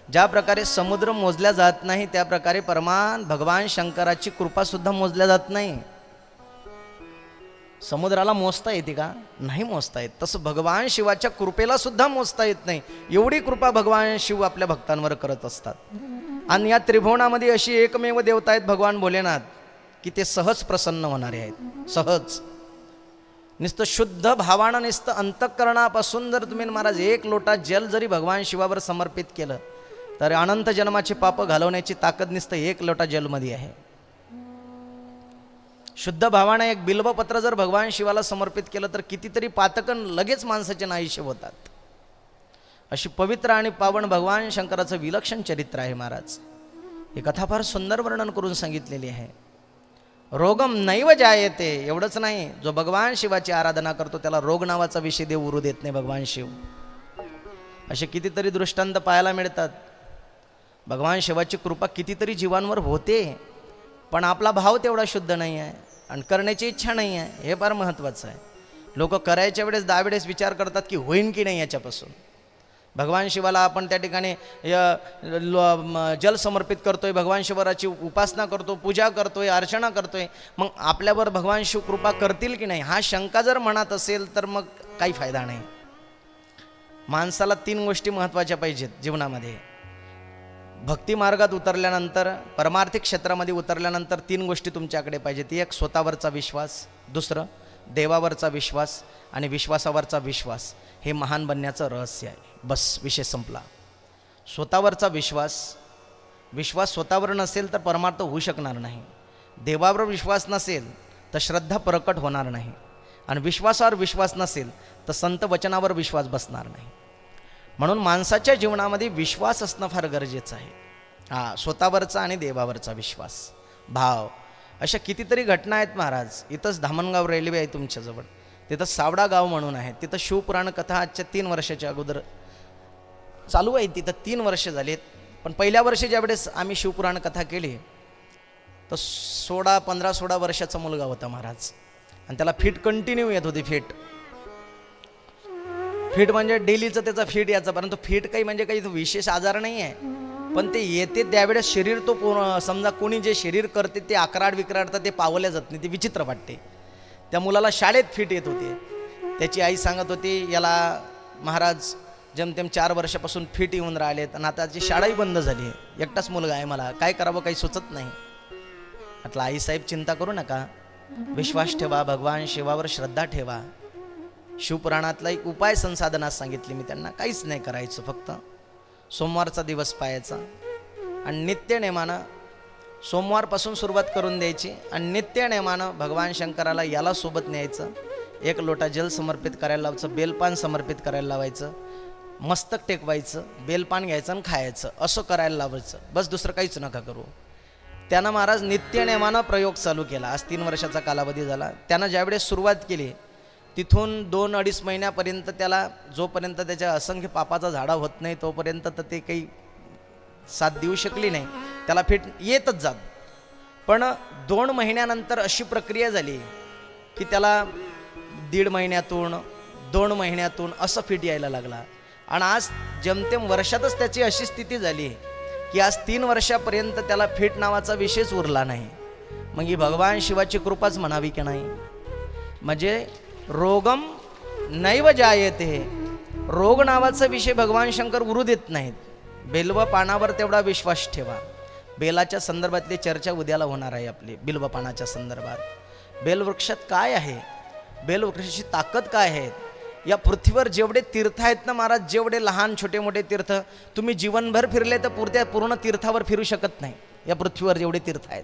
ज्या प्रकारे समुद्र मोजल्या जात नाही त्या प्रकारे परमान भगवान शंकराची कृपा सुद्धा मोजल्या जात नाही. समुद्राला मोजता येते का? नाही मोजता येत. तसं भगवान शिवाच्या कृपेला सुद्धा मोजता येत नाही, एवढी कृपा भगवान शिव आपल्या भक्तांवर करत असतात. आणि या त्रिभुवनामध्ये अशी एकमेव देवता आहेत भगवान भोलेनाथ की ते सहज प्रसन्न होणारे आहेत. सहज नुसतं शुद्ध भावानं, नुसतं अंतःकरणापासून जर तुम्ही महाराज एक लोटा जल जरी भगवान शिवावर समर्पित केलं तर अनंत जन्माची पाप घालवण्याची ताकद नुसतं एक लोटा जलमध्ये आहे. शुद्ध भावानं एक बिल्वपत्र जर भगवान शिवाला समर्पित केलं तर कितीतरी पातकन लगेच माणसाचे नाहीसे होतात. अशी पवित्र आणि पावन भगवान शंकराचं विलक्षण चरित्र आहे महाराज. ही कथा फार सुंदर वर्णन करून सांगितलेली आहे. रोगम नैव जायते, एवढंच नाही, जो भगवान शिवाची आराधना करतो त्याला रोग नावाचा विषय देव उरू देत नाही भगवान शिव. असे कितीतरी दृष्टांत पाहायला मिळतात. भगवान शिवाची कृपा कितीतरी जीवांवर होते, पण आपला भाव तेवढा शुद्ध नाही आहे आणि करण्याची इच्छा नाही आहे. हे फार महत्त्वाचं आहे. लोक करायच्या वेळेस 10 वेळेस विचार करतात की होईन की नाही याच्यापासून. भगवान शिवाला आपण त्या ठिकाणी जल समर्पित करतोय, भगवान शिवाची उपासना करतो, पूजा करतोय, अर्चना करतोय, मग आपल्यावर भगवान शिव कृपा करतील की नाही हा शंका जर मनात असेल तर मग काही फायदा नाही. माणसाला 3 गोष्टी महत्त्वाच्या पाहिजेत जीवनामध्ये. भक्ती मार्गात उतरल्यानंतर, परमार्थिक क्षेत्रामध्ये उतरल्यानंतर 3 गोष्टी तुमच्याकडे पाहिजेत. एक स्वतःवरचा विश्वास, दुसरं देवावरचा विश्वास आणि विश्वासावरचा विश्वास. हे महान बनण्याचं रहस्य आहे. बस, विषय संपला. स्वतःवरचा विश्वास स्वतःवर नसेल तर परमार्थ होऊ शकणार नाही. देवावर विश्वास नसेल तर श्रद्धा प्रकट होणार नाही आणि विश्वासावर विश्वास नसेल तर संत वचनावर विश्वास बसणार नाही. म्हणून माणसाच्या जीवनामध्ये विश्वास असणं फार गरजेचं आहे. स्वतःवरचा आणि देवावरचा विश्वास, भाव. अशा कितीतरी घटना आहेत महाराज. इथंच धामणगाव रेल्वे आहे तुमच्याजवळ, तिथं सावडा गाव म्हणून आहे. तिथं शिवपुराण कथा आजच्या 3 वर्षाच्या अगोदर चालू आहे. तिथं 3 वर्ष झालीत. पण पहिल्या वर्षी ज्यावेळेस आम्ही शिवपुराण कथा केली तर 15-16 वर्षाचा मुलगा होता महाराज, आणि त्याला फिट कंटिन्यू येत होती. फिट म्हणजे डेलीचं त्याचा फिट याचा, परंतु फिट काही म्हणजे काही विशेष आजार नाही आहे, पण ते येते त्यावेळेस शरीर तो समजा कोणी जे शरीर करते ते आकराड तर ते पावल्या जात नाही, ते विचित्र वाटते. त्या मुलाला शाळेत फिट येत होते. त्याची आई सांगत होती याला महाराज जमतेम 4 वर्षापासून फिट येऊन राहिलेत आणि आता त्याची शाळाही बंद झाली आहे. एकटाच मुलगा आहे, मला काय करावं काही सुचत नाही. म्हटलं आईसाहेब चिंता करू नका, विश्वास ठेवा, भगवान शिवावर श्रद्धा ठेवा. शिवपुराणातला एक उपाय संसाधनास सांगितली मी त्यांना. काहीच नाही करायचं, फक्त सोमवारचा दिवस पाहायचा आणि नित्यनेमानं सोमवारपासून सुरुवात करून द्यायची आणि नित्यनेमानं भगवान शंकराला याला सोबत न्यायचं. 1 लोटा जल समर्पित करायला लावायचं, बेलपान समर्पित करायला लावायचं, मस्तक टेकवायचं, बेलपान घ्यायचं आणि खायचं, असं करायला लावायचं. बस, दुसरं काहीच नका करू. त्यानं महाराज नित्यनेमानं प्रयोग चालू केला. आज 3 वर्षाचा कालावधी झाला. त्यानं ज्यावेळेस सुरुवात केली तिथून 2-2.5 महिन्यापर्यंत त्याला, जोपर्यंत त्याच्या असंख्य पापाचा झाडा होत नाही तोपर्यंत तर ते काही साथ देऊ शकली नाही. त्याला फिट येतच जात. पण 2 महिन्यानंतर अशी प्रक्रिया झाली की त्याला 1.5 महिन्यातून 2 महिन्यातून असं फिट यायला लागला. आणि आज जमतेम वर्षातच त्याची अशी स्थिती झाली की आज 3 वर्षापर्यंत त्याला फिट नावाचा विषयच उरला नाही. मग ही भगवान शिवाची कृपाच म्हणावी की नाही. म्हणजे रोगम नैव जायते, रोग नावाचा विषय भगवान शंकर उरू देत नाहीत. बेलव पानावर तेवढा विश्वास ठेवा. बेलाच्या संदर्भातली चर्चा उद्याला होणार आहे आपली, बिल्व पानाच्या संदर्भात. बेलवृक्षात काय आहे, बेलवृक्षाची ताकद काय आहे. या पृथ्वीवर जेवढे तीर्थ आहेत ना महाराज, जेवढे लहान छोटे मोठे तीर्थ तुम्ही जीवनभर फिरले तर पूर्ण तीर्थावर फिरू शकत नाही. या पृथ्वीवर जेवढे तीर्थ आहेत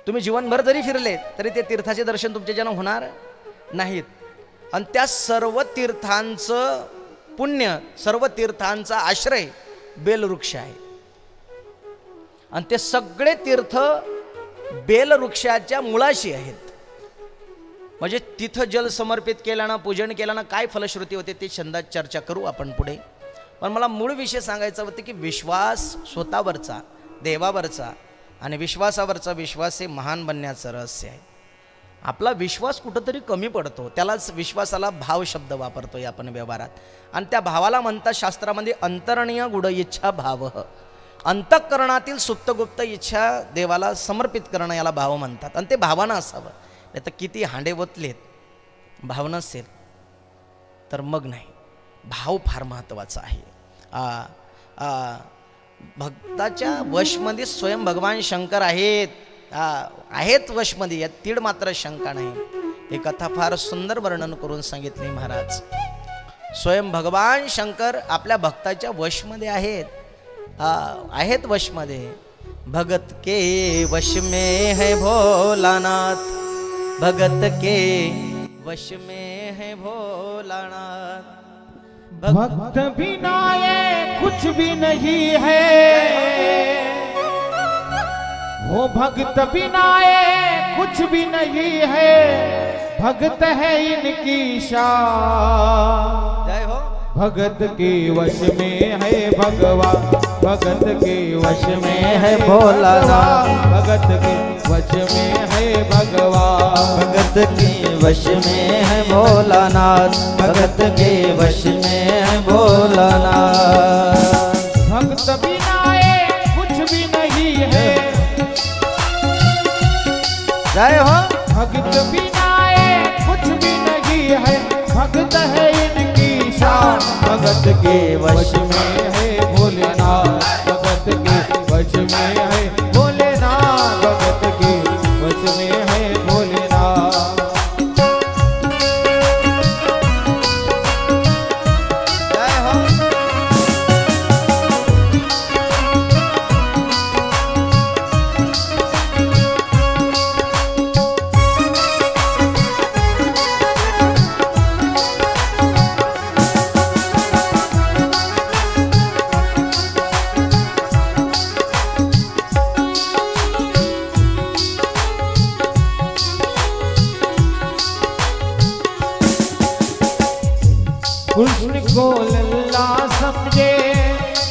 तुम्ही जीवनभर जरी फिरले तरी ते तीर्थाचे दर्शन तुमच्याच्यानं होणार नाहीत. आणि त्या सर्व तीर्थांचं पुण्य, सर्व तीर्थांचा आश्रय बेलवृक्ष आहे. आणि ते सगळे तीर्थ बेलवृक्षाच्या मुळाशी आहेत. म्हणजे तिथं जल समर्पित केल्यानं, पूजन केल्यानं काय फलश्रुती होते ते छंदात चर्चा करू आपण पुढे. पण मला मूळ विषय सांगायचा होता की विश्वास स्वतःवरचा, देवावरचा आणि विश्वासावरचा विश्वास हे महान बनण्याचं रहस्य आहे. आपला विश्वास कुठंतरी कमी पडतो, त्यालाच विश्वासाला भाव शब्द वापरतोय आपण व्यवहारात. आणि त्या भावाला म्हणतात शास्त्रामध्ये अंतरणीय गुढ इच्छा भाव. अंतःकरणातील सुप्तगुप्त इच्छा देवाला समर्पित करणं याला भाव म्हणतात. आणि ते भावानं असावं. नाही तर किती हांडे ओतलेत, भाव नसेल तर मग नाही. भाव फार महत्त्वाचा आहे. भक्ताच्या वशमध्ये स्वयं भगवान शंकर आहेत वशमध्ये, यात तीड मात्र शंका नाही. ही कथा फार सुंदर वर्णन करून सांगितली महाराज. स्वयं भगवान शंकर आपल्या भक्ताच्या वशमध्ये आहेत वशमध्ये. भगत के वश में है भोलानाथ, भगत के वश में है भोलानाथ. भक्त बिना ये कुछ भी नहीं है, वो भक्त बिना ये कुछ भी नहीं है, भक्त है इनकी शान। जय हो। भगत के वश में है भगवान, भगत के वश में है भोलानाथ, भगत के वश में है भगवान। भगत के वश में है भोलानाथ, भगत के वश में है भोलानाथ। भक्त बिना ये कुछ भी नहीं है, जय हो। भक्त बिना ये कुछ भी नहीं है, भक्त है इनकी शान। भगत के वश में है भोलेनाथ, भगत के वश में है भोलेनाथ, भगत के वश में है भोलेनाथ। जय हो। कृष्ण को लल्ला समझे,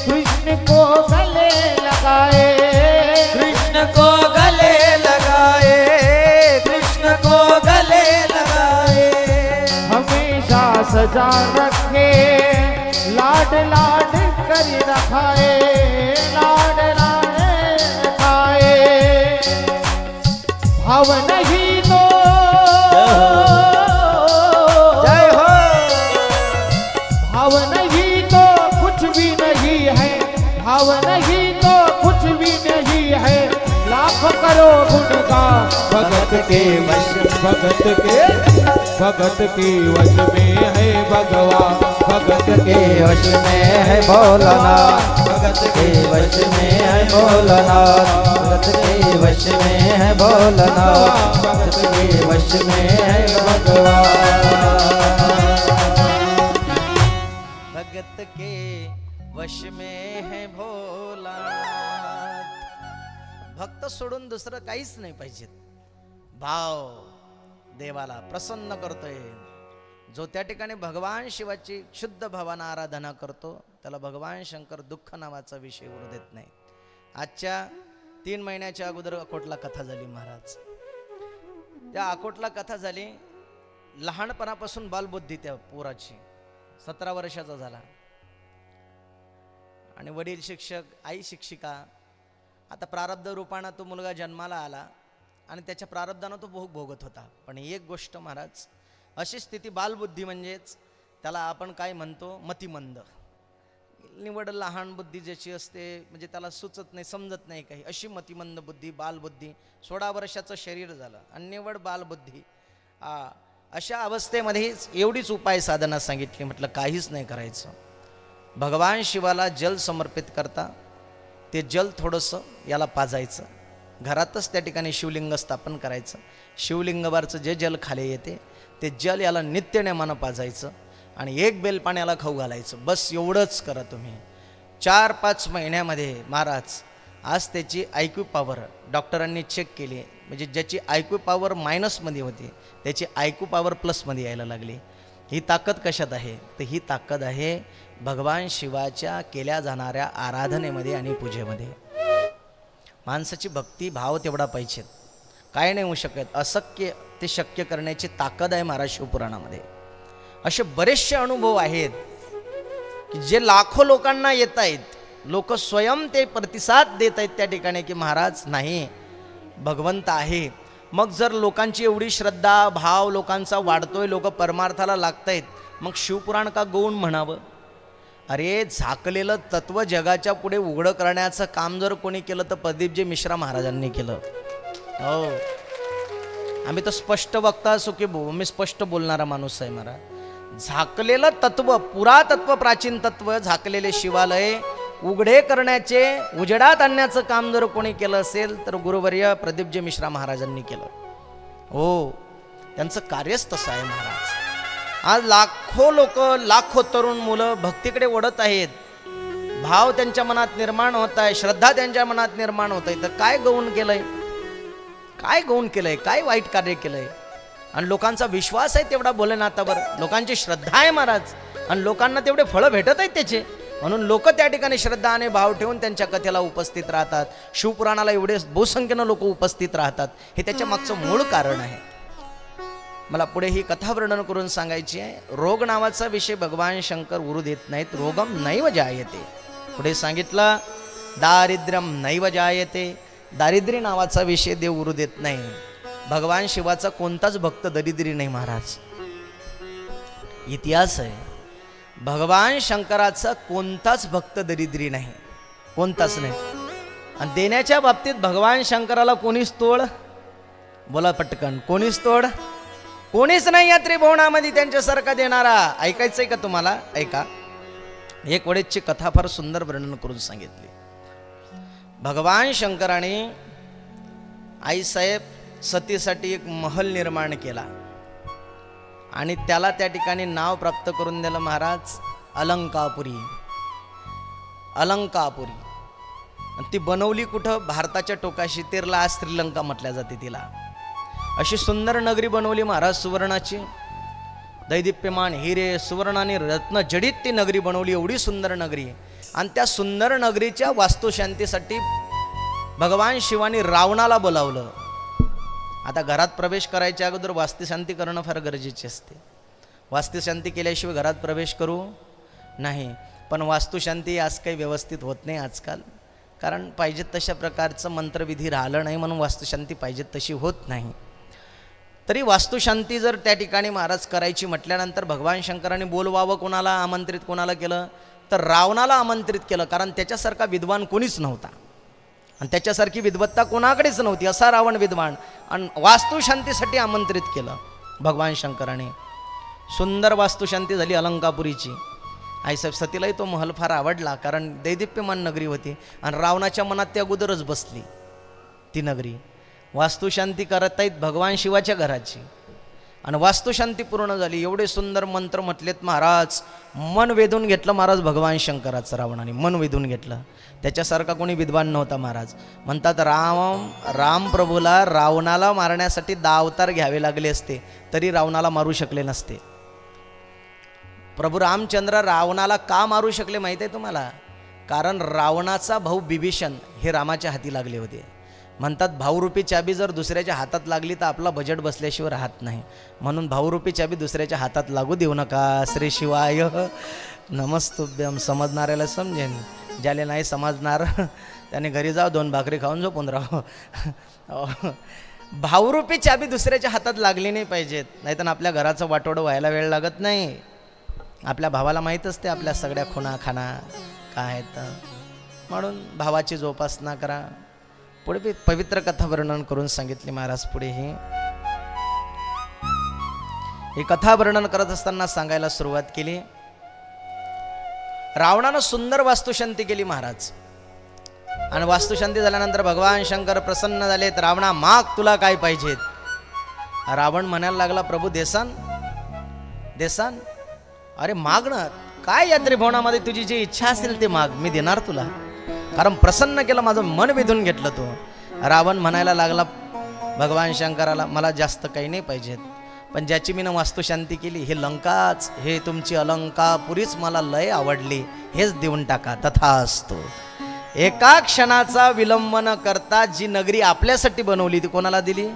कृष्ण को गले लगाए, कृष्ण को गले लगाए, कृष्ण को गले लगाए। हमेशा सजा रखे, लाड लाड कर रखाए, लाड लाड रखाए। भाव नहीं तो जय हो। भाव नहीं तो कुछ भी नहीं है, भाव नहीं तो कुछ भी नहीं है। लाख करो गुणगान भगत के वश, भगत के वश में है भगवान। भगत के वश में है भोलानाथ, भगत के वश में है भोलानाथ, भगत के वश में है भोलानाथ, भगत के वश में है भगवान। भगत के वश में है भोलानाथ। भक्त सोडून दुसरं काहीच नाही पाहिजे. भाव देवाला प्रसन्न करतोय. जो त्या ठिकाणी भगवान शिवाची शुद्ध भावानं आराधना करतो त्याला भगवान शंकर दुःख नावाचा विषय उरू देत नाही. आजच्या 3 महिन्याच्या अगोदर अकोटला कथा झाली महाराज. त्या अकोटला कथा झाली. लहानपणापासून बालबुद्धी त्या पोराची 17 वर्षाचा झाला आणि वडील शिक्षक, आई शिक्षिका. आता प्रारब्ध रूपानं तो मुलगा जन्माला आला आणि त्याच्या प्रारब्धानं तो भोग भोगत होता. पण एक गोष्ट महाराज, अशी स्थिती बालबुद्धी म्हणजेच त्याला आपण काय म्हणतो मतिमंद. निवड लहान बुद्धी ज्याची असते म्हणजे त्याला सुचत नाही, समजत नाही काही, अशी मतिमंद बुद्धी बालबुद्धी. 16 वर्षाचं शरीर झालं आणि निवड बालबुद्धी. अशा अवस्थेमध्ये एवढीच उपाय साधना सांगितली. म्हटलं काहीच नाही करायचं. भगवान शिवाला जल समर्पित करता ते जल थोडंसं याला पाजायचं. घरातच त्या ठिकाणी शिवलिंग स्थापन करायचं. शिवलिंगावरचं जे जल खाली येते ते जल याला नित्यनेमानं पाजायचं आणि एक बेल पाण्याला खाऊ घालायचं. बस एवढंच करा तुम्ही. 4-5 महिन्यामध्ये महाराज आज त्याची IQ पॉवर डॉक्टरांनी चेक केली. म्हणजे ज्याची IQ पॉवर मायनसमध्ये होती त्याची IQ पॉवर प्लसमध्ये यायला लागली. ही ताकद कशात आहे? तर ही ताकद आहे भगवान शिवाच्या केल्या जाणाऱ्या आराधनेमध्ये आणि पूजेमध्ये. माणसाची भक्ती भाव तेवढा पाहिजे. काय नाही होऊ शकत. अशक्य ते शक्य करण्याची ताकद आहे महाराज शिवपुराणामध्ये. असे बरेचसे अनुभव आहेत की जे लाखो लोकांना येत आहेत. लोक स्वयं ते प्रतिसाद देत आहेत त्या ठिकाणी की महाराज नाही भगवंत आहे. मग जर लोकांची एवढी श्रद्धा भाव लोकांचा वाढतोय, लोक परमार्थाला लागत आहेत, मग शिवपुराण का गौण म्हणावं? अरे झाकलेलं तत्व जगाच्या पुढे उघडं करण्याचं काम जर कोणी केलं तर प्रदीपजी मिश्रा महाराजांनी केलं. हो, आम्ही तर स्पष्ट वक्ता असो की मी स्पष्ट बोलणारा माणूस आहे महाराज. झाकलेलं तत्व, पुरातत्व, प्राचीन तत्व, झाकलेले शिवालय उघडे करण्याचे, उजेडात आणण्याचं काम जर कोणी केलं असेल तर गुरुवर्य प्रदीपजी मिश्रा महाराजांनी केलं. हो, त्यांचं कार्यच तसं आहे महाराज. आज लाखो लोक, लाखो तरुण मुलं भक्तीकडे ओढत आहेत, भाव त्यांच्या मनात निर्माण होत आहे, श्रद्धा त्यांच्या मनात निर्माण होत आहे. तर काय गौण केलंय, काय गौण केलंय, काय वाईट कार्य केलंय? आणि लोकांचा विश्वास आहे तेवढा भोलेनाथावर, लोकांची श्रद्धा आहे महाराज, आणि लोकांना तेवढे फळं भेटत आहेत त्याचे, म्हणून लोक त्या ठिकाणी श्रद्धा आणि भाव ठेवून त्यांच्या कथेला उपस्थित राहतात. शिवपुराणाला एवढे बहुसंख्येनं लोक उपस्थित राहतात, हे त्याच्या मागचं मूळ कारण आहे. मला पुढे ही कथा वर्णन करून सांगायची आहे. रोग नावाचा विषय भगवान शंकर उरू देत नाहीत. रोगम नैव जायते, पुढे सांगितलं दारिद्र्यम नैव जायते, दारिद्र्य नावाचा विषय देव उरू देत नाही. भगवान शिवाचा कोणताच भक्त दरिद्री नाही महाराज, इतिहास आहे. भगवान शंकराचा कोणताच भक्त दरिद्री नाही, कोणताच नाही. आणि देण्याच्या बाबतीत भगवान शंकराला कोणीच तोड, बोला पटकन, कोणीच तोड, कोणीच नाही या त्रिभुवनामध्ये त्यांच्यासारखा देणारा. ऐकायचंय का तुम्हाला? ऐका. एक वेळेची कथा फार सुंदर वर्णन करून सांगितली. भगवान शंकराने आईसाहेब सतीसाठी एक महल निर्माण केला आणि त्याला त्या ठिकाणी नाव प्राप्त करून दिलं महाराज अलंकापुरी. अलंकापुरी. ती बनवली कुठं? भारताच्या टोकाशी, तिरला आज श्रीलंका म्हटल्या जाते तिला. अशी सुंदर नगरी बनवली महाराज, सुवर्णाची, दैदिप्यमान हिरे सुवर्णाने रत्न जडित ती नगरी बनवली. एवढी सुंदर नगरी. आणि त्या सुंदर नगरीच्या वास्तुशांतीसाठी भगवान शिवानी रावणाला बोलावलं. आता घरात प्रवेश करायच्या अगोदर वास्तुशांती करणं फार गरजेचे असते. वास्तुशांती केल्याशिवाय घरात प्रवेश करू नाही. पण वास्तुशांती आज काही व्यवस्थित होत नाही आजकाल, कारण पाहिजे तशा प्रकारचं मंत्रविधी राहिलं नाही, म्हणून वास्तुशांती पाहिजे तशी होत नाही. तरी वास्तुशांती जर त्या ठिकाणी महाराज करायची म्हटल्यानंतर भगवान शंकराने बोलवावं, कोणाला आमंत्रित, कोणाला केलं तर रावणाला आमंत्रित केलं, कारण त्याच्यासारखा विद्वान कोणीच नव्हता आणि त्याच्यासारखी विद्वत्ता कोणाकडेच नव्हती, असा रावण विद्वान. आणि वास्तुशांतीसाठी आमंत्रित केलं भगवान शंकराने. सुंदर वास्तुशांती झाली अलंकापुरीची. आईसाहेब सतीलाही तो महल फार आवडला, कारण दैदिप्यमान नगरी होती आणि रावणाच्या मनात त्या अगोदरच बसली ती नगरी. वास्तुशांती करत आहेत भगवान शिवाच्या घराची आणि वास्तुशांती पूर्ण झाली. एवढे सुंदर मंत्र म्हटलेत महाराज, मन वेधून घेतलं महाराज भगवान शंकराचं रावणाने, मन वेधून घेतलं. त्याच्यासारखा कोणी विद्वान नव्हता महाराज. म्हणतात राम प्रभूला रावणाला मारण्यासाठी 10 अवतार घ्यावे लागले असते तरी रावणाला मारू शकले नसते. प्रभू रामचंद्र रावणाला का मारू शकले माहीत आहे तुम्हाला? कारण रावणाचा भाऊ बिभीषण हे रामाच्या हाती लागले होते. म्हणतात भाऊरूपी चाबी जर दुसऱ्याच्या हातात लागली तर आपला बजेट बसल्याशिवाय राहत नाही, म्हणून भाऊरूपी चाबी दुसऱ्याच्या हातात लागू देऊ नका. श्री शिवाय नमस्तुभ्यम. समजणाऱ्याला समजेन, ज्याला नाही समजणार त्याने घरी जाऊ, 2 भाकरी खाऊन झोपून राहू. भाऊरूपी चाबी दुसऱ्याच्या हातात लागली नाही पाहिजेत, नाहीतर आपल्या घराचं वाटोडं व्हायला वेळ लागत नाही. आपल्या भावाला माहीत असते आपल्या सगळ्या खुणा खाना काय आहेत, म्हणून भावाची जोपासना करा. पुढे पवित्र कथा वर्णन करून सांगितली महाराज. पुढे ही कथा वर्णन करत असताना सांगायला सुरुवात केली. रावणानं सुंदर वास्तुशांती केली महाराज, आणि वास्तुशांती झाल्यानंतर भगवान शंकर प्रसन्न झालेत. रावणा माग, तुला काय पाहिजेत? रावण म्हणायला लागला, प्रभू देसान देसान. अरे माग ना, काय या त्रिभुवनामध्ये तुझी जी इच्छा असेल ते माग, मी देणार तुला, कारण प्रसन्न केलं, माझं मन वेधून घेतलं तू. रावण म्हणायला लागला भगवान शंकराला, मला जास्त काही नाही पाहिजेत, पण ज्याची मी वास्तुशांती केली हे लंकाच, हे तुमची अलंकापुरीच मला लय आवडली, हेच देऊन टाका. तथास्तु. एका क्षणाचा विलंब न करता जी नगरी आपल्यासाठी बनवली ती कोणाला दिली?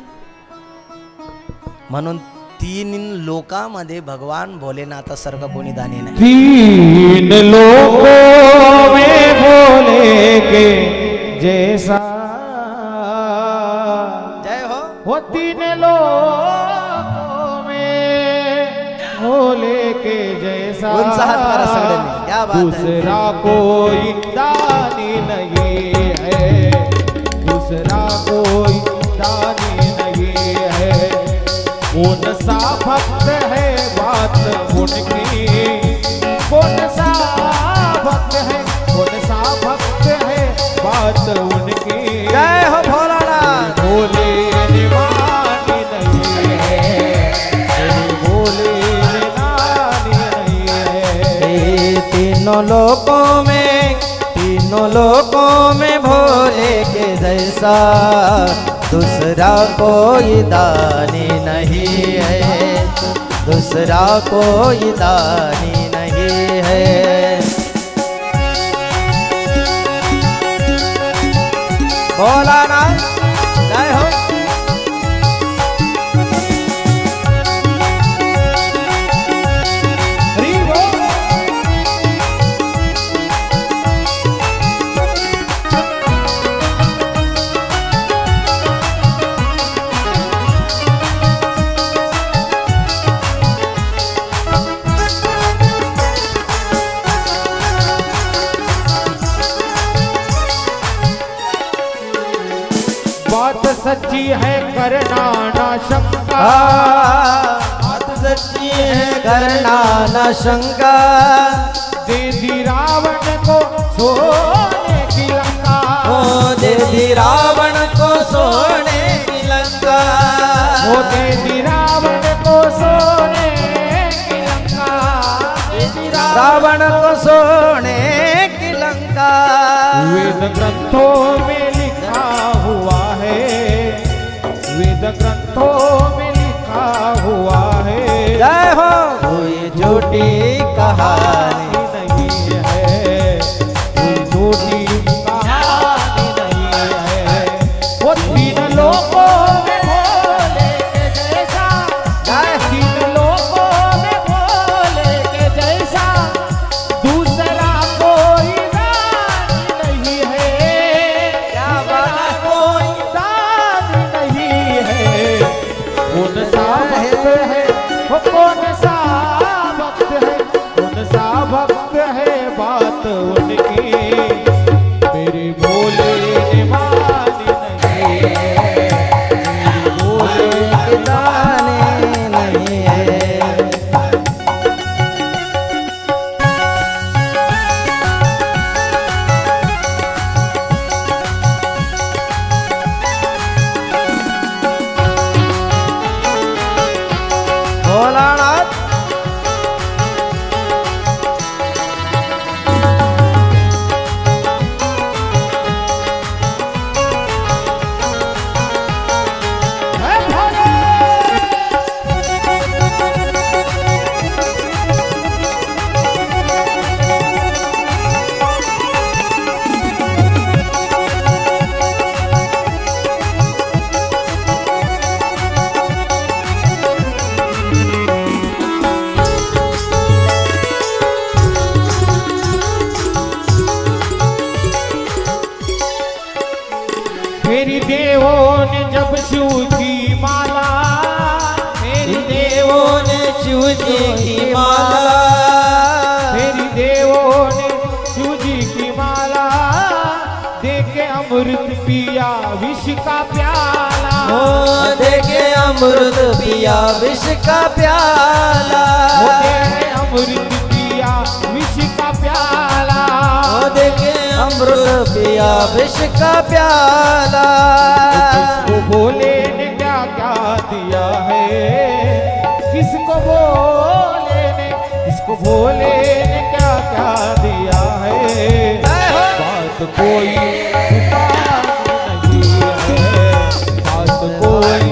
म्हणून 3 लोकांमध्ये भगवान भोलेनाथासारखं कोणी दानी नाही. 3 लोकों में भोले के जैसा. जय हो. वो 3 लोकों में भोले के जैसा. उनचा हात मारा सगळ्यांनी. क्या बात है. दूसरा कोई दानी नहीं है, दूसरा कोई दानी नहीं है. कौन सा भक्त है बात उनकी, कौन सा भक्त है, कौन सा भक्त है बात उनकी. जय हो भोलानाथ. भोले निवानी नहीं है, भोले निवानी तीनों लोकों में भोले के जैसा दूसरा कोई दानी नहीं है, दूसरा कोई दानी नहीं है। भोलानाथ जय हो। हरि बोल। बात सच्ची है करना ना शंका, बात सच्ची है करना न शंका। दे दी रावण को सोने की लंका, ओ दे दी रावण को सोने की लंका, वो दे दी रावण को सोने की लंका, दे दी रावण को सोने की लंका। वेद ग्रंथों में लिखा हुआ है, वेद ग्रंथों में लिखा हुआ है। जय हो। कोई झूठी कहानी नहीं है, कोई झूठी कहानी नहीं है। वो तीन लोगों में भोले के जैसा, तीन लोगों में भोले के जैसा दूसरा कोई दानी नहीं है, क्या बात कोई दानी नहीं है। कौन सा भक्त है, वो कौन सा भक्त है, कौन सा भक्त है बात उनकी मेरे भोले ने मानी नहीं है, मेरे भोले के दाने नहीं है। भोलानाथ है भोले। मेरी देवों ने जब शिव की माला, मेरी देवों ने शिव जी की माला, मेरी देवों ने शिव जी की माला देके अमृत पिया विष का प्याला, ओ देखे अमृत पिया विष का प्याला, वो देके अमृत पिया विष का प्याला, ओ देखे अमृत पिया विष का प्याला। किसको भोले ने क्या क्या दिया है, किसको भोले ने, किसको भोले ने क्या क्या दिया है। बात कोई नहीं है, बात कोई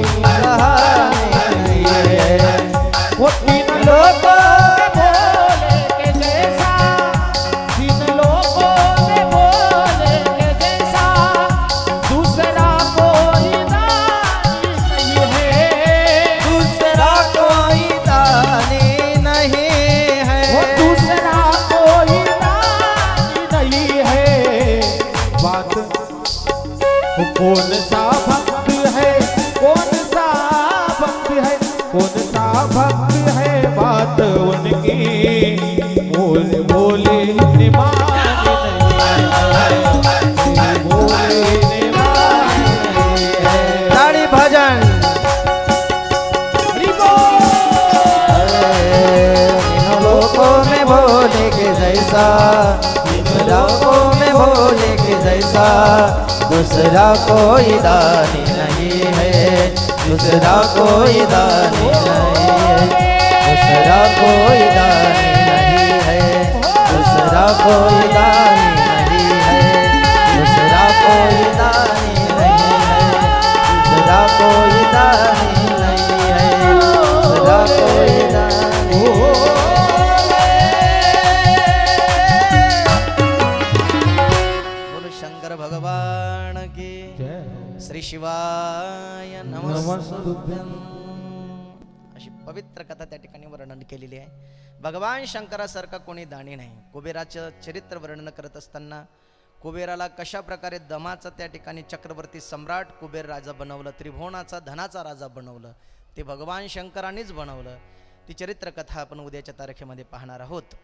नहीं है। वो तीन लोगों में भोले के जैसा, तीन लोगों में भोले के जैसा दूसरा कोई दानी नहीं है, दूसरा कोई दानी नहीं है। वो दूसरा कोई दानी नहीं है। बात वो कौन सा भक्त है, कौन सा भक्त है, कौन सा भक्त है बात उनकी भोले भोले ने मानी नहीं है, भोले ने मानी नहीं है। ताड़ी भजन हरि बोल। तीनों लोकों में भोले के जैसा, तीनों लोकों में भोले के जैसा दूसरा कोई दानी नहीं है, दूसरा कोई दानी नहीं है, दूसरा कोई दानी नहीं है, दूसरा दूसरा कोई दानी नहीं है, दूसरा कोई दानी नहीं है, दूसरा कोई दानी नहीं है, दूसरा कोई दानी। बोलो शंकर भगवान की जय श्री शिवाय नमस्तुभ्यं. अशी पवित्र कथा त्या ठिकाणी वर्णन केलेली आहे. भगवान शंकरासारखा कोणी दाणी नाही. कुबेराचं चरित्र वर्णन करत असताना कुबेराला कशा प्रकारे दमाचा त्या ठिकाणी चक्रवर्ती सम्राट कुबेर राजा बनवलं, त्रिभुवनाचा धनाचा राजा बनवलं, ते भगवान शंकरांनीच बनवलं. ती चरित्र कथा आपण उद्याच्या तारखेमध्ये पाहणार आहोत.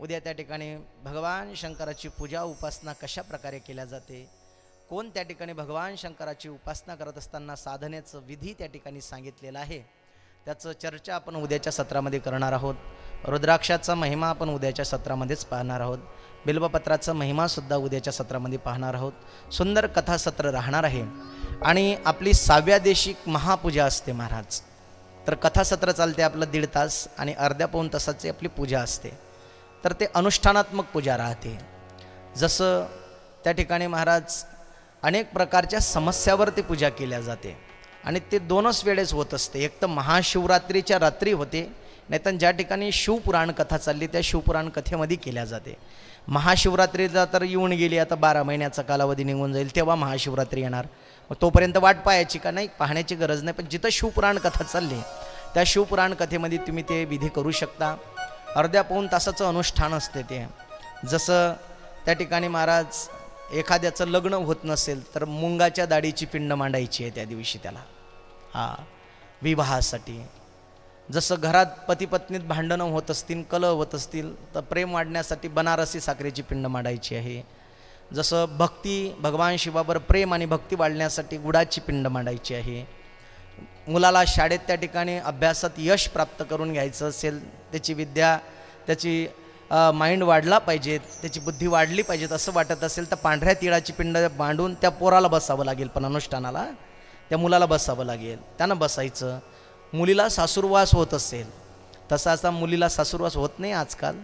उद्या त्या ठिकाणी भगवान शंकराची पूजा उपासना कशा प्रकारे केल्या जाते, कोण त्या ठिकाणी भगवान शंकराची उपासना करत असताना साधनेचं विधी त्या ठिकाणी सांगितलेलं आहे, त्याचं चर्चा आपण उद्याच्या सत्रामध्ये करणार आहोत. रुद्राक्षाचा महिमा आपण उद्याच्या सत्रामध्येच पाहणार आहोत. बिल्वपत्राचा महिमासुद्धा उद्याच्या सत्रामध्ये पाहणार आहोत. सुंदर कथासत्र राहणार आहे. आणि आपली 6व्या दिवशी महापूजा असते महाराज. तर कथासत्र चालते आपलं 1.5 तास आणि अर्ध्या पाऊण तासाची आपली पूजा असते. तर ते अनुष्ठानात्मक पूजा राहते. जसं त्या ठिकाणी महाराज अनेक प्रकारच्या समस्यावर ती पूजा केल्या जाते आणि ते 2च वेळेस होत असते. एक तर महाशिवरात्रीच्या रात्री होते, नाहीतर ज्या ठिकाणी शिवपुराण कथा चालली त्या शिवपुराण कथेमध्ये केल्या जाते. महाशिवरात्रीला तर येऊन गेली, आता 12 महिन्याचा कालावधी निघून जाईल, तेव्हा महाशिवरात्री येणार. मग तोपर्यंत वाट पाहायची का नाही, पाहण्याची गरज नाही. पण जिथं शिवपुराण कथा चालली त्या शिवपुराण कथेमध्ये तुम्ही ते विधी करू शकता. अर्ध्या पाऊण तासाचं अनुष्ठान असते ते. जसं त्या ठिकाणी महाराज एखाद्याचं लग्न होत नसेल तर मुंगाच्या दाढीची पिंड मांडायची आहे त्या दिवशी त्याला, विवाहासाठी. जसं घरात पती पत्नीत भांडणं होत असतील, कलह होत असतील, तर प्रेम वाढण्यासाठी बनारसी साखरेची पिंड मांडायची आहे. जसं भक्ती, भगवान शिवावर प्रेम आणि भक्ती वाढण्यासाठी गुडाची पिंड मांडायची आहे. मुलाला शाळेत त्या ठिकाणी अभ्यासात यश प्राप्त करून घ्यायचं असेल, त्याची विद्या, त्याची माइंड वाढला पाहिजे, त्याची बुद्धी वाढली पाहिजेत असं वाटत असेल तर पांढऱ्या तिळाची पिंड मांडून त्या पोराला बसावं लागेल. पण अनुष्ठानाला त्या मुलाला बसावं लागेल, त्यानं बसायचं. मुलीला सासूरवास होत असेल, तसा असा मुलीला सासूरवास होत नाही आजकाल,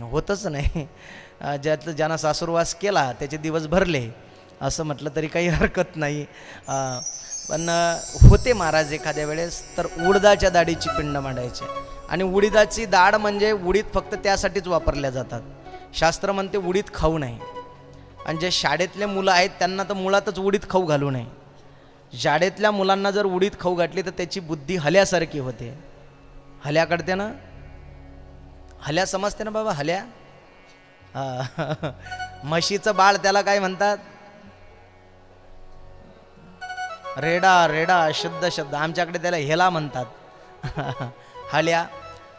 होतच नाही. ज्यानं सासूरवास केला त्याचे दिवस भरले असं म्हटलं तरी काही हरकत नाही. पण होते महाराज एखाद्या वेळेस तर उडदाच्या डाळीची पिंड मांडायची. आणि उडीदाची डाळ म्हणजे उडीद फक्त त्यासाठीच वापरल्या जातात. शास्त्र म्हणते उडीद खाऊ नये. आणि जे शाळेतले मुलं आहेत त्यांना तर मुळातच उडीद खाऊ घालू नये. शाळेतल्या मुलांना जर उडीद खाऊ घातली तर त्याची बुद्धी हल्यासारखी होते. हल्या कळते ना, हल्या समजते ना बाबा, हल्या. म्हशीचं बाळ त्याला काय म्हणतात, रेडा. रेडा शुद्ध शब्द, आमच्याकडे त्याला हेला म्हणतात, हल्या.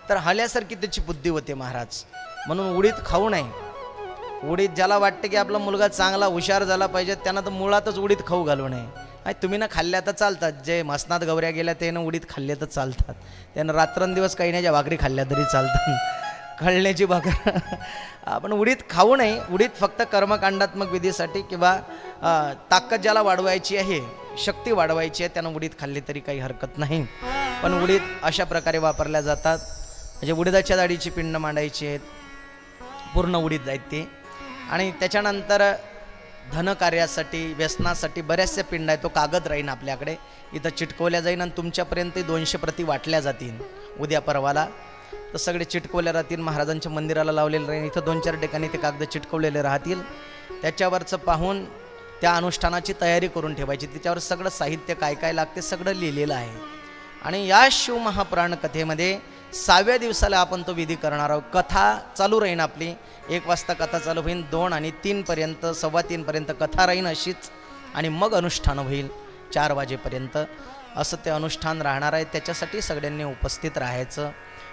तर हल्यासारखी त्याची बुद्धी होते महाराज. म्हणून उडीद खाऊ नये. उडीद ज्याला वाटते की आपला मुलगा चांगला हुशार झाला पाहिजे त्यानं तर मुळातच उडीद खाऊ घालू नये. आणि तुम्ही ना खाल्ल्या तर चालतात, जे मसनात गौऱ्या गेल्या त्यानं उडीद खाल्ले तर चालतात, त्यानं रात्रंदिवस काही नाही भाकरी खाल्ल्या तरी चालतात, कळण्याची भाकर. आपण उडीद खाऊ नये. उडीद फक्त कर्मकांडात्मक विधीसाठी किंवा ताकद ज्याला वाढवायची आहे, शक्ती वाढवायची आहे, त्यानं उडीद खाल्ली तरी काही हरकत नाही. पण उडीद अशा प्रकारे वापरल्या जातात. म्हणजे उडीदाच्या डाळीची पिंड मांडायची आहेत, पूर्ण उडीद आहेत ते. आणि त्याच्यानंतर धनकार्यासाठी, व्यसनासाठी बऱ्याचशा पिंड आहेत. तो कागद राहीन आपल्याकडे, इथं चिटकवल्या जाईन आणि तुमच्यापर्यंत 200 प्रति वाटल्या जातील उद्या परवाला. तर सगळे चिटकवल्या राहतील, महाराजांच्या मंदिराला लावलेलं राहील. इथं 2-4 ठिकाणी ते कागद चिटकवलेले राहतील. त्याच्यावरचं पाहून त्या अनुष्ठानाची तयारी करून ठेवायची. त्याच्यावर सगळं साहित्य काय काय लागते सगळं लिहिलेलं आहे. आणि या शिवमहापुराण कथेमध्ये 6व्या दिवसाला आपण तो विधी करणार आहोत. कथा चालू राहीन आपली. 1 वाजता कथा चालू होईल, 2 आणि 3 पर्यंत, 2:15 पर्यंत कथा राहीन अशीच. आणि मग अनुष्ठान होईल 4 वाजेपर्यंत. असं ते अनुष्ठान राहणार आहे. त्याच्यासाठी सगळ्यांनी उपस्थित राहायचं.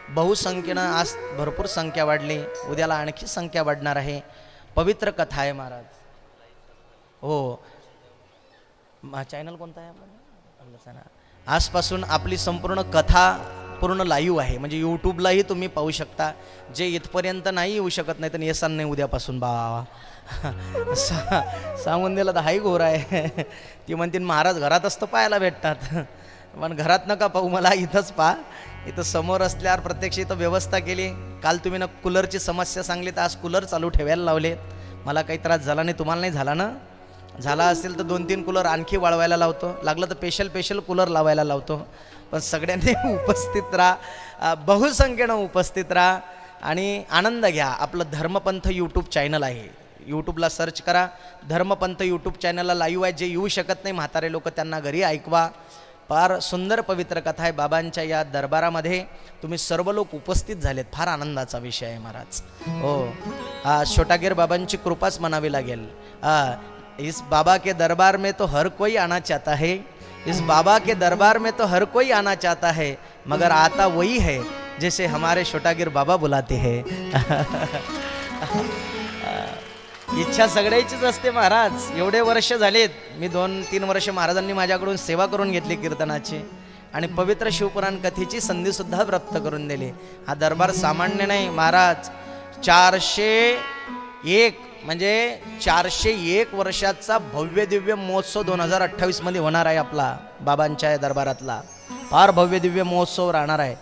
बहुसंख्येनं आज भरपूर संख्या वाढली, उद्याला आणखी संख्या वाढणार आहे. पवित्र कथा आहे महाराज. हो, चॅनल कोणता आहे आपला? आजपासून आपली संपूर्ण कथा पूर्ण लाईव्ह आहे. म्हणजे यूट्यूबलाही तुम्ही पाहू शकता. जे इथपर्यंत नाही येऊ शकत नाही तर येसान नाही उद्यापासून. बा सांगून दिलं तर हाही घोर आहे. ती म्हणतील महाराज घरात असतं पाहायला भेटतात. पण घरात नका पाहू मला, इथंच पहा. इथं समोर असल्यावर प्रत्यक्ष इथं व्यवस्था केली. काल तुम्ही ना कूलरची समस्या सांगली तर आज कूलर चालू ठेवायला लावले. मला काही त्रास झाला नाही, तुम्हाला नाही झाला ना? झाला असेल तर 2-3 कूलर आणखी वाळवायला लावतो, लागलं तर स्पेशल कूलर लावायला लावतो. पण सगळ्यांनी उपस्थित राहा, बहुसंख्येनं उपस्थित राहा आणि आनंद घ्या. आपलं धर्मपंथ यूट्यूब चॅनल आहे, यूट्यूबला सर्च करा धर्मपंथ यूट्यूब चॅनलला लाईव्ह आहे. जे येऊ शकत नाही म्हातारे लोक त्यांना घरी ऐकवा. फार सुंदर पवित्र कथा आहे बाबांच्या या दरबारामध्ये. तुम्ही सर्व लोक उपस्थित झालेत, फार आनंदाचा विषय आहे महाराज. हो, हा छोटागीर बाबांची कृपाच म्हणावी लागेल. इस बाबा के दरबार में तो हर कोई आना चाहता है, इस बाबा के दरबार में तो हर कोई आना चाहता है, मगर आता वही है जैसे हमारे छोटागीर बाबा बुलाते हैं. इच्छा सगळ्याचीच असते महाराज. एवढे वर्ष झालेत, मी 2-3 वर्ष महाराजांनी माझ्याकडून सेवा करून घेतली कीर्तनाची आणि पवित्र शिवपुराण कथेची संधीसुद्धा प्राप्त करून दिली. हा दरबार सामान्य नाही महाराज. 401 म्हणजे 401 वर्षाचा भव्य दिव्य महोत्सव 2028 मध्ये होणार आहे आपला बाबांच्या दरबारातला. फार भव्य दिव्य महोत्सव राहणार आहे.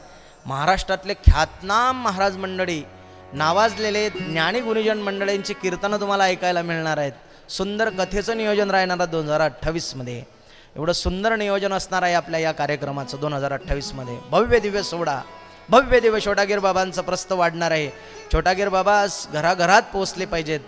महाराष्ट्रातले ख्यातनाम महाराज मंडळी, नावाजलेले ज्ञानी गुरुजन मंडळींची कीर्तनं तुम्हाला ऐकायला मिळणार आहेत. सुंदर कथेचं नियोजन राहणार 2028 मध्ये. एवढं सुंदर नियोजन असणार आहे आपल्या या कार्यक्रमाचं 2028 मध्ये. भव्य दिव्य सोहळा, भव्य दिव्य छोटागीर बाबांचं प्रस्त वाढणार आहे. छोटागीर बाबा घराघरात पोहोचले पाहिजेत.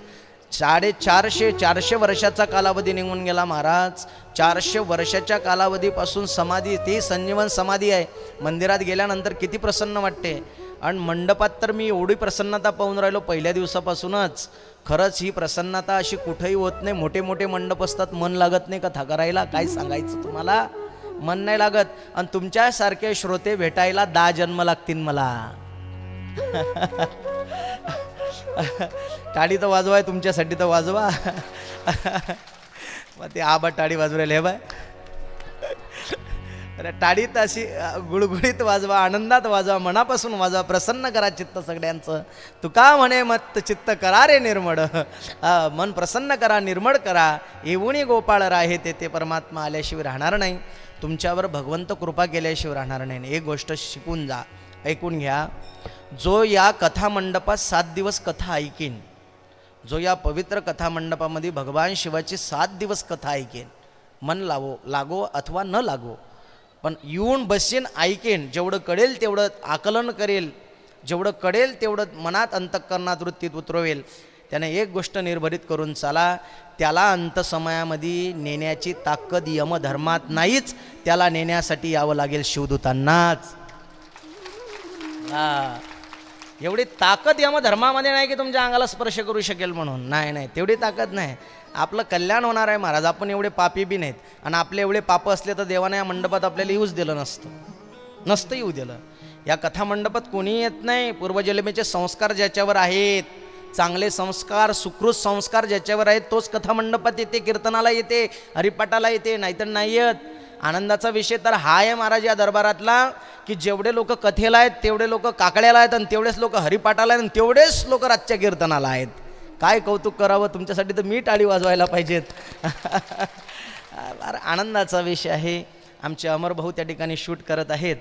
450 वर्षाचा कालावधी निघून गेला महाराज. 400 वर्षाच्या कालावधीपासून समाधी, ती संजीवन समाधी आहे. मंदिरात गेल्यानंतर किती प्रसन्न वाटते. आणि मंडपात तर मी एवढी प्रसन्नता पाहून राहिलो पहिल्या दिवसापासूनच. खरंच ही प्रसन्नता अशी कुठेही होत नाही. मोठे मोठे मंडप असतात, मन लागत नाही कथा करायला. काय सांगायचं तुम्हाला, मन नाही लागत. आणि तुमच्यासारखे श्रोते भेटायला 10 जन्म लागतील मला. टाळी तर वाजवाय तुमच्यासाठी तर वाजवा. मग ते आबा टाळी वाजवायला हे बाय. अरे टाळीत अशी गुळगुळीत वाजवा, आनंदात वाजवा, मनापासून वाजवा, प्रसन्न करा चित्त सगळ्यांचं. तुका म्हणे मत चित्त करा रे निर्मळ. मन प्रसन्न करा, निर्मळ करा. येऊनी गोपाळ राहे ते परमात्मा आल्याशिवाय राहणार नाही. तुमच्यावर भगवंत कृपा केल्याशिवाय राहणार नाही. एक गोष्ट शिकून जा, ऐकून घ्या. जो या कथा मंडपात 7 दिवस कथा ऐकेन, जो या पवित्र कथा मंडपामध्ये भगवान शिवाची 7 दिवस कथा ऐकेन, मन लागो अथवा न लागो, पण येऊन बसेन, ऐकेन, जेवढं कळेल तेवढं आकलन करेल, जेवढं कळेल तेवढं मनात अंतःकरणात वृत्तीत उतरवेल, त्याने एक गोष्ट निर्भरित करून चाला, त्याला अंतसमयामध्ये नेण्याची ताकद यमधर्मात नाहीच, त्याला नेण्यासाठी यावं लागेल शिवदूतांनाच. एवढी ताकद यमधर्मामध्ये नाही की तुमच्या अंगाला स्पर्श करू शकेल म्हणून. नाही, तेवढी ताकद नाही. आपलं कल्याण होणार आहे महाराज. आपण एवढे पापी बी नाहीत. आणि आपले एवढे पाप असले तर देवाने या मंडपात आपल्याला येऊच दिलं नसतं येऊ दिलं. या कथा मंडपात कोणी येत नाही. पूर्वजन्मेचे संस्कार ज्याच्यावर आहेत, चांगले संस्कार, सुकृत संस्कार ज्याच्यावर आहेत, तोच कथा मंडपात येते, कीर्तनाला येते, हरिपाठाला येते, नाहीतर नाही येत. आनंदाचा विषय तर हा आहे महाराज या दरबारातला, की जेवढे लोक कथेला आहेत तेवढे लोक काकड्याला आहेत, आणि तेवढेच लोक हरिपाठाला आहेत, आणि तेवढेच लोक रातच्या कीर्तनाला आहेत. काय कौतुक करावं तुमच्यासाठी, तर मी टाळी वाजवायला पाहिजेत. आनंदाचा विषय आहे. आमचे अमर भाऊ त्या ठिकाणी शूट करत आहेत.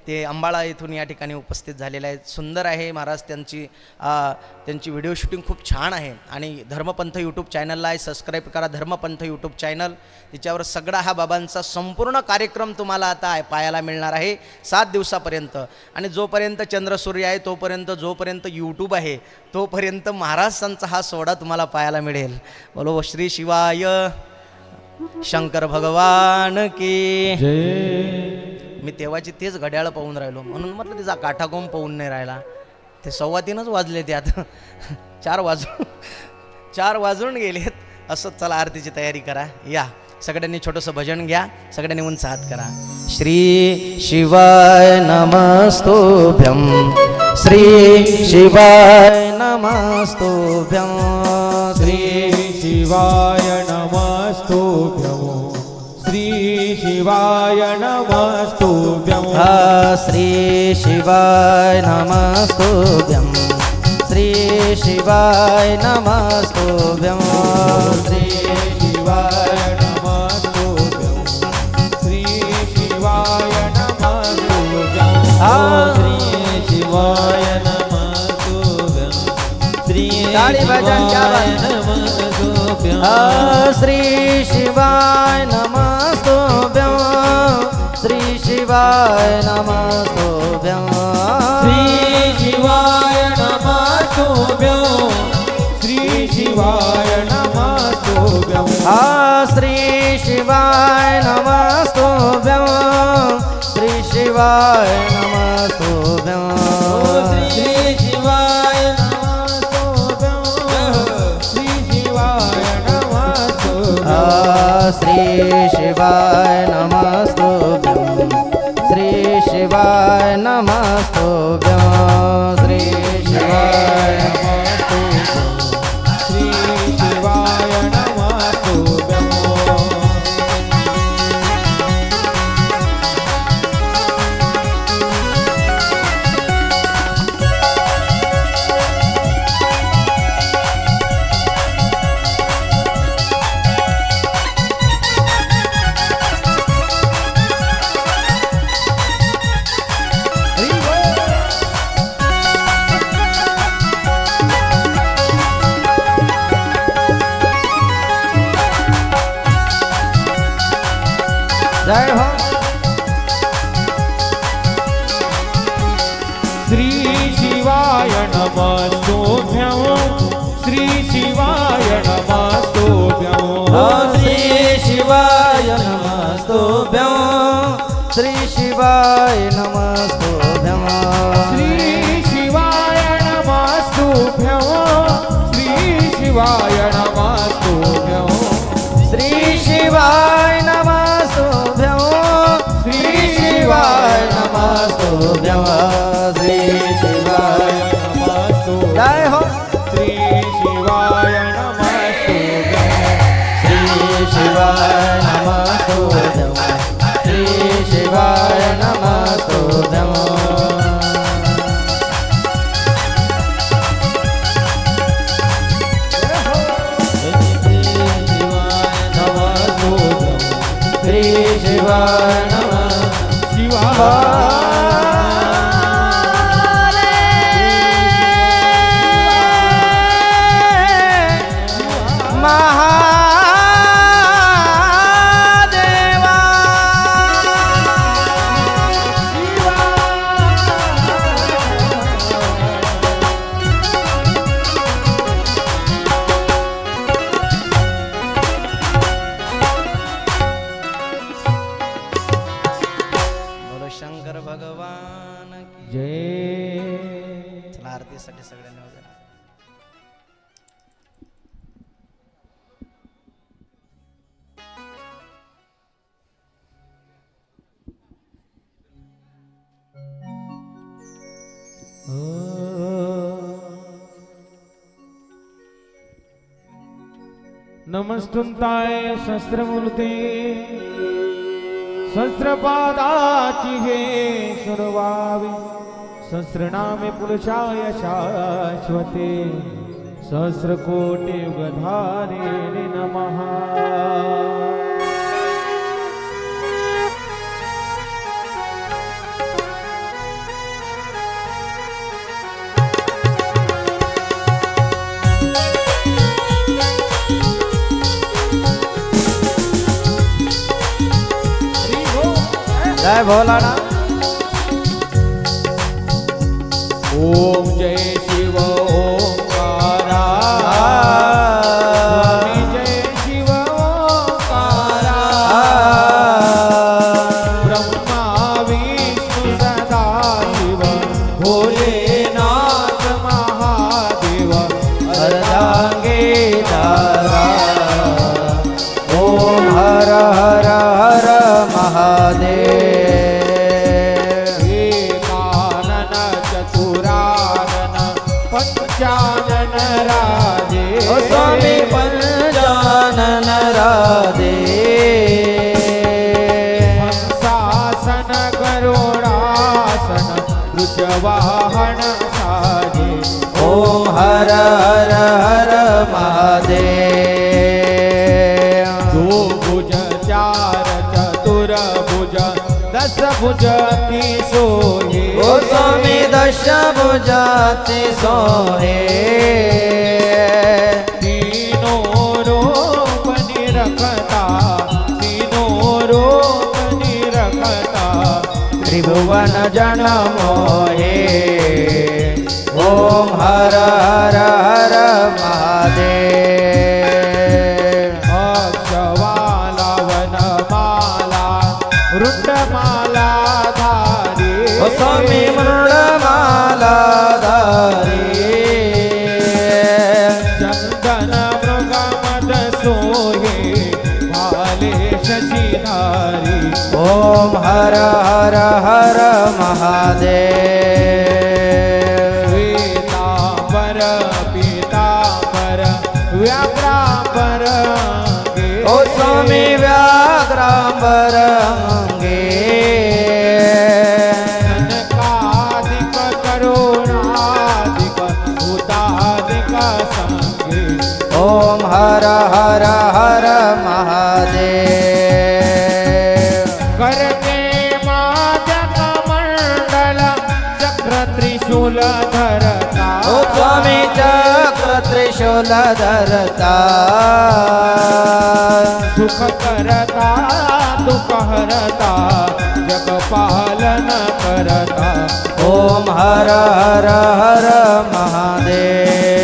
ते अंबाळा येथून या ठिकाणी उपस्थित झालेले आहेत. सुंदर आहे महाराज. त्यांची व्हिडिओ शूटिंग खूप छान आहे. आणि धर्मपंथ यूट्यूब चॅनलला आहे, सबस्क्राईब करा धर्मपंथ यूट्यूब चॅनल. तिच्यावर सगळा हा बाबांचा संपूर्ण कार्यक्रम तुम्हाला आता पाहायला मिळणार आहे 7 दिवसापर्यंत. आणि जोपर्यंत चंद्रसूर्य आहे तोपर्यंत, जोपर्यंत यूट्यूब आहे तोपर्यंत महाराजांचा हा सोहळा तुम्हाला पाहायला मिळेल. बोलो श्री शिवाय शंकर भगवान की जय. मी तेव्हाची तेच घड्याळ पाहून राहिलो, म्हणून म्हटलं तिचा काठा कोंब पाहून नाही राहिला. ते 3:15 वाजले, त्यात 4 वाजून गेलेत. असंच चला आरतीची तयारी करा. या सगळ्यांनी छोटंसं भजन घ्या, सगळ्यांनी उंच हात करा. श्री शिवाय नमस्तुभ्यं, श्री शिवाय नमस्तुभ्यं, श्री शिवाय नमस्तुभ्यं, श्री शिवाय नमस्तुभ्यं. श्री शिवाय नमस्तुभ्यं, श्री शिवाय नमस्तुभ्यं, श्री शिवाय नमस्तुभ्यं, श्री शिवाय ताली भजन क्या बात श्री शिवाय नमस्तुभ्यं श्री शिवाय नमस्तुभ्यं श्री शिवाय नमस्तुभ्यं श्री शिवाय नमस्तुभ्यं श्री शिवाय नमस्तुभ्यं श्री शिवाय नमस्तुभ्यं श्री शिवाय नमस्तुभ्यं श्री शिवाय नमस्तुभ्यं श्री शिवाय नमस्तुभ्यं श्री शिवाय नमस्तुभ्यं श्री शिवाय श्री शिवाय नमस्तुभ्यं जय हो श्री शिवाय नमस्तुभ्यं श्री शिवाय नमस्तुभ्यं श्री शिवाय नमस्तुभ्यं श्री शिवाय नमस्तुभ्यं श्री शिवाय नमस्तुभ्यं श्री शिवाय नमस्तुभ्यं श्री शिवाय नमस्तुभ्यं श्री शिवाय नमस्तुभ्यं श्री शिवाय नमस्तुभ्यं जय हो श्री शिवाय नमस्तुभ्यं श्री शिवाय नमस्तुभ्यं श्री शिवाय नमस्तुभ्यं श्री शिवाय नमः महादेवा बोलो शंकर भगवान की जय चला आरतीसाठी सगळ्यांनी वगैरे नमस्तुंताय शस्त्रमूर्ते सहस्रपादाची हे सुरवावे सहस्रनामे पुरुषाय शाश्वते सहस्रकोटि युगधारे नमः जय भोलानाथ ओम जय शिव ओंकारा स्वामी जय शिव ओंकारा ब्रह्मा विष्णु सदा शिव भोलेनाथ महादेव अर्धांगे तारा ओम हर हर हर महादेव एकानन चतुरानन पंचानन राजे ओ स्वामी पंचानन राधे हंसासन गरुडासन वृषवाहन साजे ओम हर हर हर महादेव दो भुज चार चतुर्भुज दस भुजती सोहे ओ स्वामी दशभुजाति सोहे तीनों रूप निरखता तीनों रूप निरखता त्रिभुवन जन मोहे ओम हर हर हर महादेव अक्षवाला वनमाला वृंदमाला धारी ओ स्वामी मृणमाला धारी चंदन मृगमद सोहे भाले शशिधारी ओम हर हर हर महादेव पीतांबर पीतांबर व्याघ्रांबर ओ स्वामी व्याघ्रांबर अंगे कनकादिक करुणादिक भूतादिक संगे ओम हर हर हर महादेव करके माजक मंडल चक्र त्रिशूल धरता ओ स्वामी चक्र त्रिशूल धरता सुख करता दुख हरता जग पालन करता ओम हर हर हर महादेव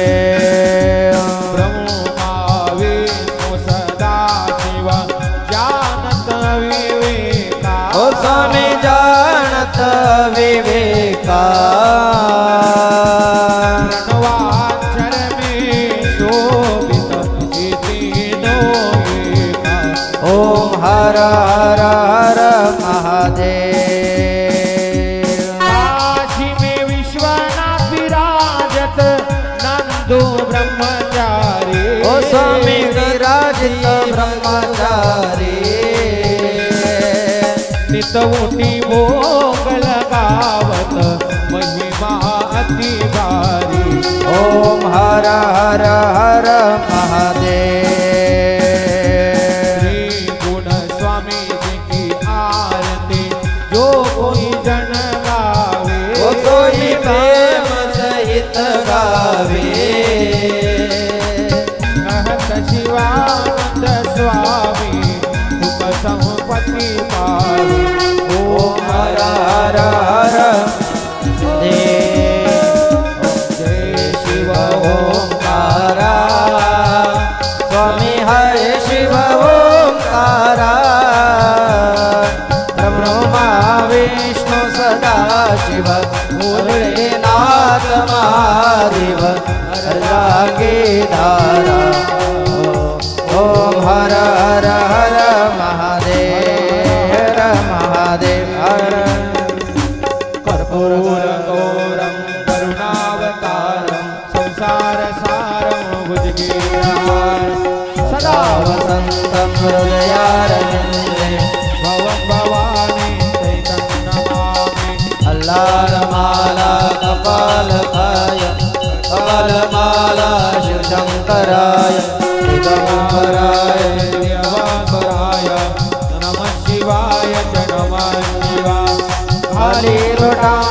ब्रह्मा विष्णु सदा शिव जानत विवेका ओ स्वामी जानत विवेका प्रणवाक्षर में शोभित तीनों एका ओम हर हर हर महादेव काशी में विश्वनाथ विराजत नंदो ब्रह्मचारी ओ स्वामी विराजित ब्रह्मचारी नित उठी भोग लगावत महिमा अति भारी ओम हर हर हर महादेव श्री गुण स्वामी जी की आरती जो कोई जन गावे ओ कोई प्रेम सहित गावे कहत शिवानंद स्वामी सुख संपत्ति पावे ओम हर हर हर देव जय शिव ओंकारा स्वामी हरे शिव ओंकारा ब्रह्मा विष्णु सदा शिव भोलेनाथ महादेव हर जागे धारा ओम हर हर हर महादेव महादेव हर कर्पूर गौरम करुणावतारम संसार सारम भुजगेन्द्रहारं सदा वसन्तं हृदयारविन्दे भवन् भवानी चैतन्यमामि अल्लारमाला कपालकाय कपालमाला शिवशङ्कराय दिगम्बराय